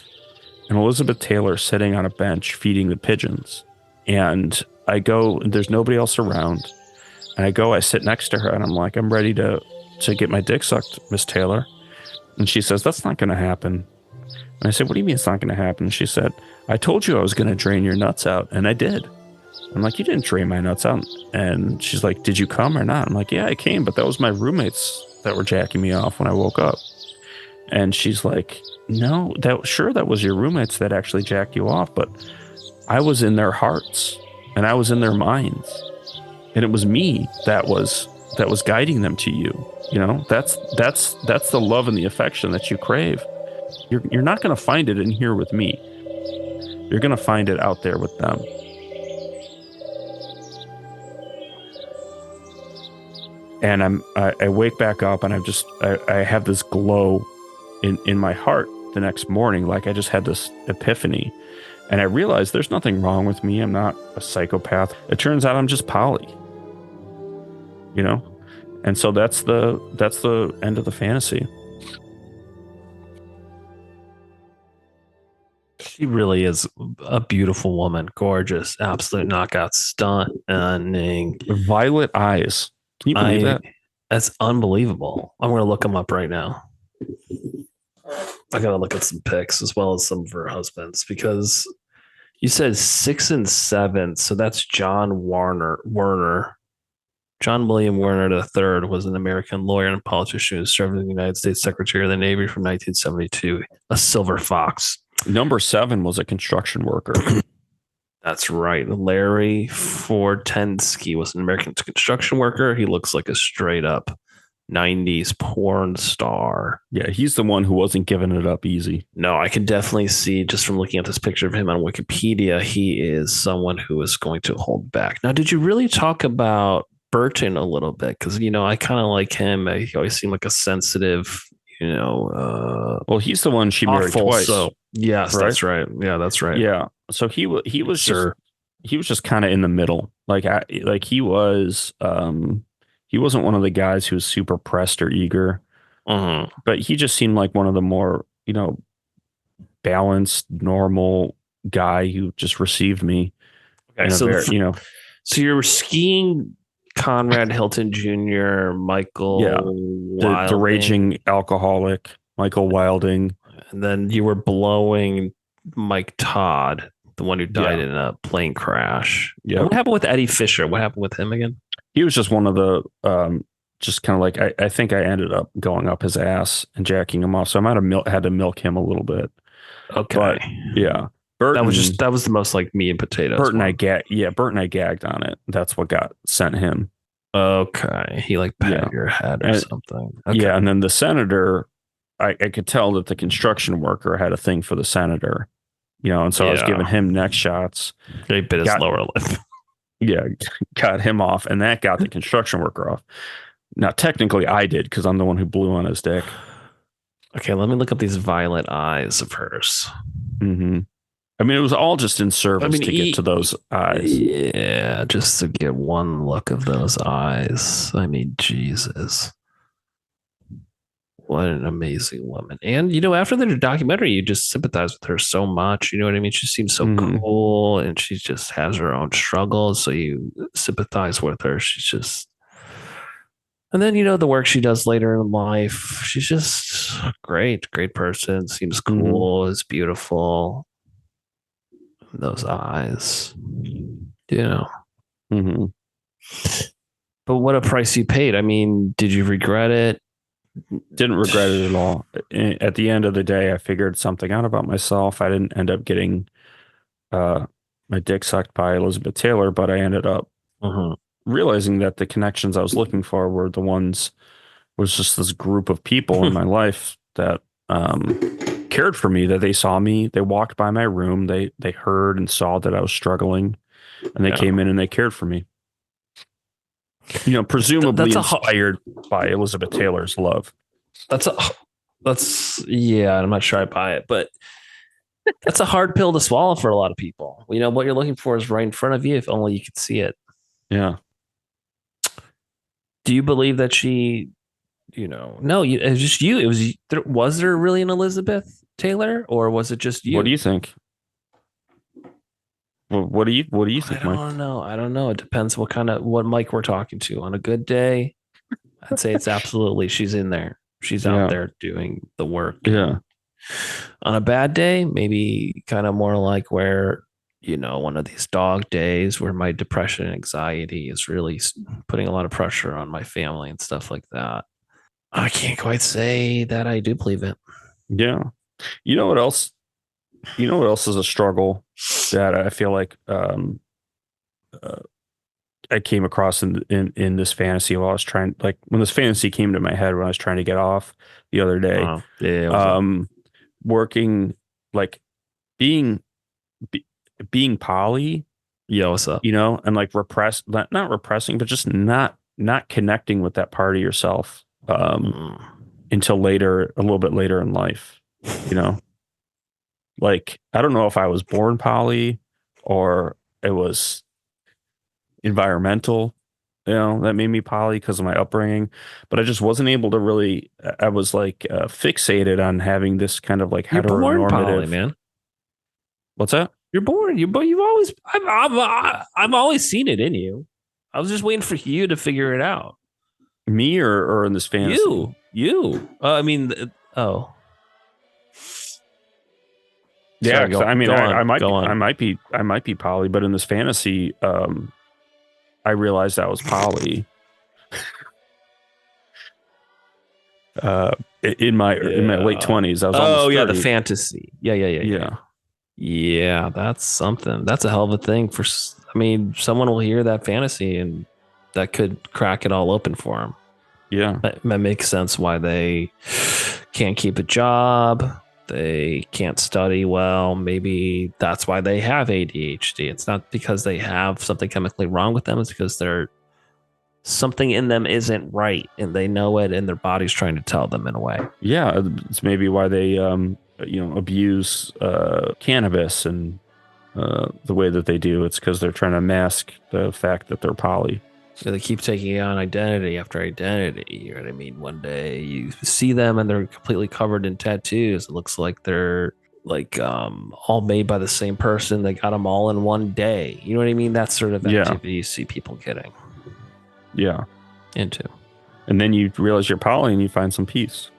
A: and Elizabeth Taylor sitting on a bench feeding the pigeons. And I go, and there's nobody else around. And I sit next to her and I'm like, I'm ready to get my dick sucked, Miss Taylor. And she says, that's not going to happen. And I said, what do you mean it's not going to happen? She said, I told you I was going to drain your nuts out. And I did. I'm like, you didn't drain my nuts out. And she's like, did you come or not? I'm like, yeah, I came, but that was my roommates that were jacking me off when I woke up. And she's like, no, that was your roommates that actually jacked you off, but I was in their hearts and I was in their minds. And it was me that was guiding them to you. You know, that's the love and the affection that you crave. You're not going to find it in here with me. You're going to find it out there with them. And I wake back up and I have this glow in my heart the next morning. Like I just had this epiphany and I realized there's nothing wrong with me. I'm not a psychopath. It turns out I'm just poly, you know? And so that's the end of the fantasy.
C: She really is a beautiful woman. Gorgeous. Absolute knockout. Stunning.
A: Violet eyes. Can you believe that?
C: That's unbelievable. I'm going to look them up right now. I got to look at some pics as well as some of her husbands, because you said 6 and 7. So that's John Werner. John William Werner III was an American lawyer and politician who served as the United States Secretary of the Navy from 1972. A silver fox.
A: Number 7 was a construction worker.
C: That's right. Larry Fortensky was an American construction worker. He looks like a straight up 90s porn star.
A: Yeah, he's the one who wasn't giving it up easy.
C: No, I can definitely see just from looking at this picture of him on Wikipedia, he is someone who is going to hold back. Now, did you really talk about Burton a little bit? Because, you know, I kind of like him. He always seemed like a sensitive, you know.
A: Well, he's the one she married twice.
C: So, yes, right? That's right. Yeah, that's right.
A: Yeah. So he was
C: Sir.
A: he was just kind of in the middle. Like he wasn't one of the guys who was super pressed or eager,
C: Mhm.
A: but he just seemed like one of the more, balanced, normal guy who just received me
C: Okay,
A: in a
C: so
A: very,
C: so you're skiing Conrad Hilton Jr.,
A: yeah,
C: Michael
A: the
C: Wilding,
A: raging alcoholic, Michael Wilding.
C: and then you were blowing Mike Todd, the one who died
A: Yeah.
C: in a plane crash.
A: Yeah.
C: What happened with Eddie Fisher? What happened with him again?
A: He was just one of the, just kind of like, I think I ended up going up his ass and jacking him off. So I might have had to milk him a little bit.
C: Okay.
A: But yeah, Burton,
C: That was the most like meat and potatoes.
A: Burton,
C: one.
A: Burton, I gagged on it. That's what got sent him.
C: Okay. He like patted your head or something. Okay.
A: Yeah. And then the senator, I could tell that the construction worker had a thing for the senator, and so I was giving him neck shots.
C: He bit his lower lip.
A: Yeah. Got him off, and that got the construction worker off. Now, technically, I did because I'm the one who blew on his dick.
C: Okay, let me look up these violet eyes of hers.
A: Mm-hmm. I mean, it was all just in service to get to those eyes.
C: Yeah, just to get one look of those eyes. I mean, Jesus. What an amazing woman. And, after the documentary, you just sympathize with her so much. You know what I mean? She seems so cool, and she just has her own struggles. So you sympathize with her. She's just... And then, the work she does later in life, she's just great person. Seems cool, is beautiful. Those eyes,
A: Mm-hmm.
C: But what a price you paid. I mean, did you regret it?
A: Didn't regret it at all. At the end of the day, I figured something out about myself. I didn't end up getting my dick sucked by Elizabeth Taylor, but I ended up realizing that the connections I was looking for was just this group of people in my life that cared for me, that they saw me, they walked by my room, they heard and saw that I was struggling, and they came in and they cared for me. Presumably inspired by Elizabeth Taylor's love.
C: Yeah, I'm not sure I buy it, but that's a hard pill to swallow for a lot of people. What you're looking for is right in front of you, if only you could see it.
A: Yeah.
C: Do you believe that she, no, it was just you. Was there really an Elizabeth Taylor, or was it just you?
A: What do you think? What do you think, Mike?
C: I don't know. It depends what Mike we're talking to. On a good day, I'd say it's absolutely, she's in there. She's out there doing the work.
A: Yeah.
C: On a bad day, maybe kind of more like where, one of these dog days where my depression and anxiety is really putting a lot of pressure on my family and stuff like that. I can't quite say that I do believe it.
A: Yeah. You know what else? Is a struggle that I feel like I came across in this fantasy while I was trying, like when this fantasy came to my head when I was trying to get off the other day. Working, like being poly.
C: Yeah, what's up?
A: And like not repressing, but just not connecting with that part of yourself until later, a little bit later in life. Like, I don't know if I was born poly or it was environmental, that made me poly because of my upbringing, but I just wasn't able to really, I was like fixated on having this kind of like heteronormative.
C: Poly, man.
A: What's that?
C: You're born. You've always, I've always seen it in you. I was just waiting for you to figure it out.
A: Me or in this fantasy?
C: You. Oh.
A: Yeah,
C: sorry,
A: I might be poly, but in this fantasy, I realized I was poly. In my late 20s, I was almost 30.
C: The fantasy. Yeah, that's something. That's a hell of a thing someone will hear that fantasy and that could crack it all open for them.
A: Yeah,
C: that makes sense why they can't keep a job. They can't study well. Maybe that's why they have ADHD. It's not because they have something chemically wrong with them. It's because something in them isn't right, and they know it, and their body's trying to tell them in a way.
A: Yeah, it's maybe why they abuse cannabis and the way that they do. It's because they're trying to mask the fact that they're poly.
C: So they keep taking on identity after identity. You know what I mean? One day you see them and they're completely covered in tattoos. It looks like they're like all made by the same person. They got them all in one day. You know what I mean? That sort of activity you see people getting into.
A: And then you realize you're poly and you find some peace.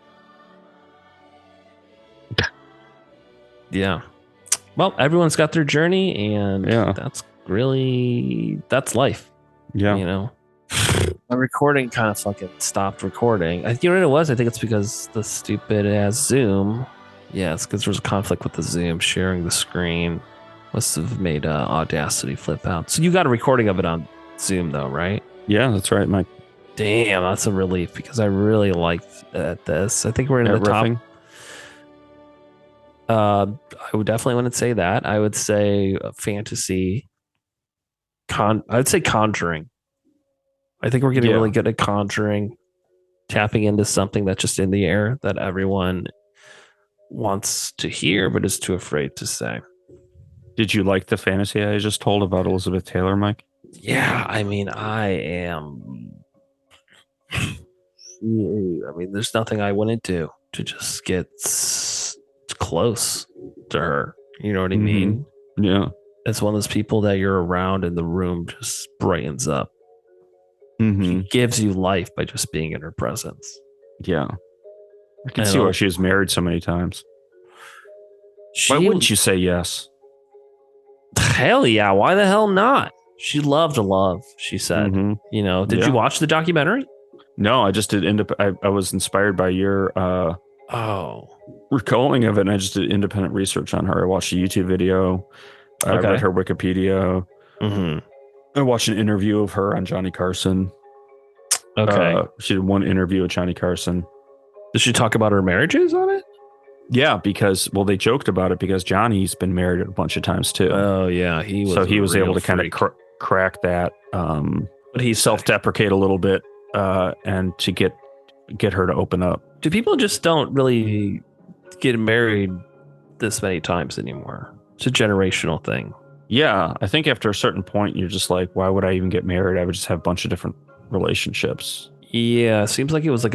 C: Yeah. Well, everyone's got their journey, and that's life.
A: Yeah.
C: You know, my recording kind of fucking stopped recording. You know what it was? I think it's because the stupid ass Zoom. Yeah, it's because there was a conflict with the Zoom sharing the screen. Must have made Audacity flip out. So you got a recording of it on Zoom, though, right?
A: Yeah, that's right, Mike.
C: Damn, that's a relief because I really liked this. I think we're in the top. I would definitely want to say that. I would say fantasy. I'd say Conjuring. I think we're getting really good at Conjuring, tapping into something that's just in the air that everyone wants to hear but is too afraid to say.
A: Did you like the fantasy I just told about Elizabeth Taylor, Mike?
C: Yeah, I mean, there's nothing I wouldn't do to just get close to her. You know what I mean?
A: Yeah.
C: It's one of those people that you're around and the room just brightens up.
A: Mm-hmm.
C: She gives you life by just being in her presence.
A: Yeah. I can see why she was married so many times. Why wouldn't you say yes?
C: Hell yeah. Why the hell not? She loved to love, she said.
A: Mm-hmm.
C: You know, did you watch the documentary?
A: No, I just did. I was inspired by your recalling of it, and I just did independent research on her. I watched a YouTube video. I read her Wikipedia.
C: Mm-hmm.
A: I watched an interview of her on Johnny Carson.
C: Okay.
A: She did one interview with Johnny Carson.
C: Did she talk about her marriages on it?
A: Yeah, because they joked about it because Johnny's been married a bunch of times too.
C: Oh yeah, he was
A: able to kind of crack that. But he self-deprecate a little bit and to get her to open up.
C: Do people just don't really get married this many times anymore? It's a generational thing.
A: Yeah, I think after a certain point, you're just like, why would I even get married? I would just have a bunch of different relationships.
C: Yeah, seems like it was like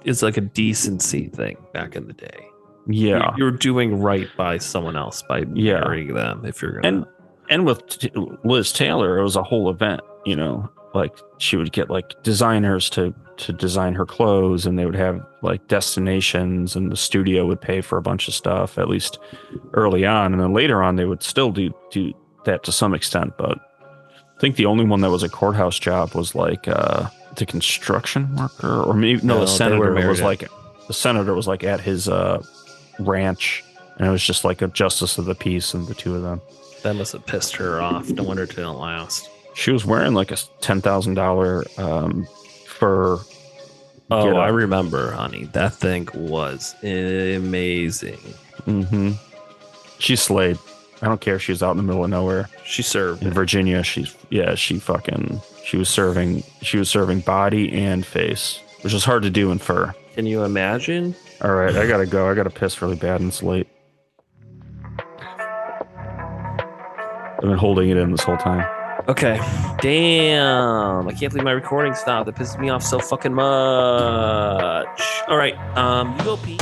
C: it's like a decency thing back in the day.
A: Yeah,
C: you're doing right by someone else by marrying them if you're gonna.
A: And with Liz Taylor, it was a whole event. You know, like she would get like designers to design her clothes, and they would have like destinations, and the studio would pay for a bunch of stuff, at least early on, and then later on they would still do that to some extent. But I think the only one that was a courthouse job was like the construction worker, or maybe the senator was like at his ranch, and it was just like a justice of the peace and the two of them.
C: That must have pissed her off. No wonder it didn't last.
A: She was wearing like a $10,000 fur.
C: Oh, I remember, honey. That thing was amazing.
A: Mm-hmm. She slayed. I don't care if she was out in the middle of nowhere.
C: She served
A: in Virginia. She was serving body and face, which is hard to do in fur.
C: Can you imagine?
A: All right, I gotta go. I gotta piss really bad and it's late. I've been holding it in this whole time.
C: Okay. Damn. I can't believe my recording stopped. That pisses me off so fucking much. All right. You go pee.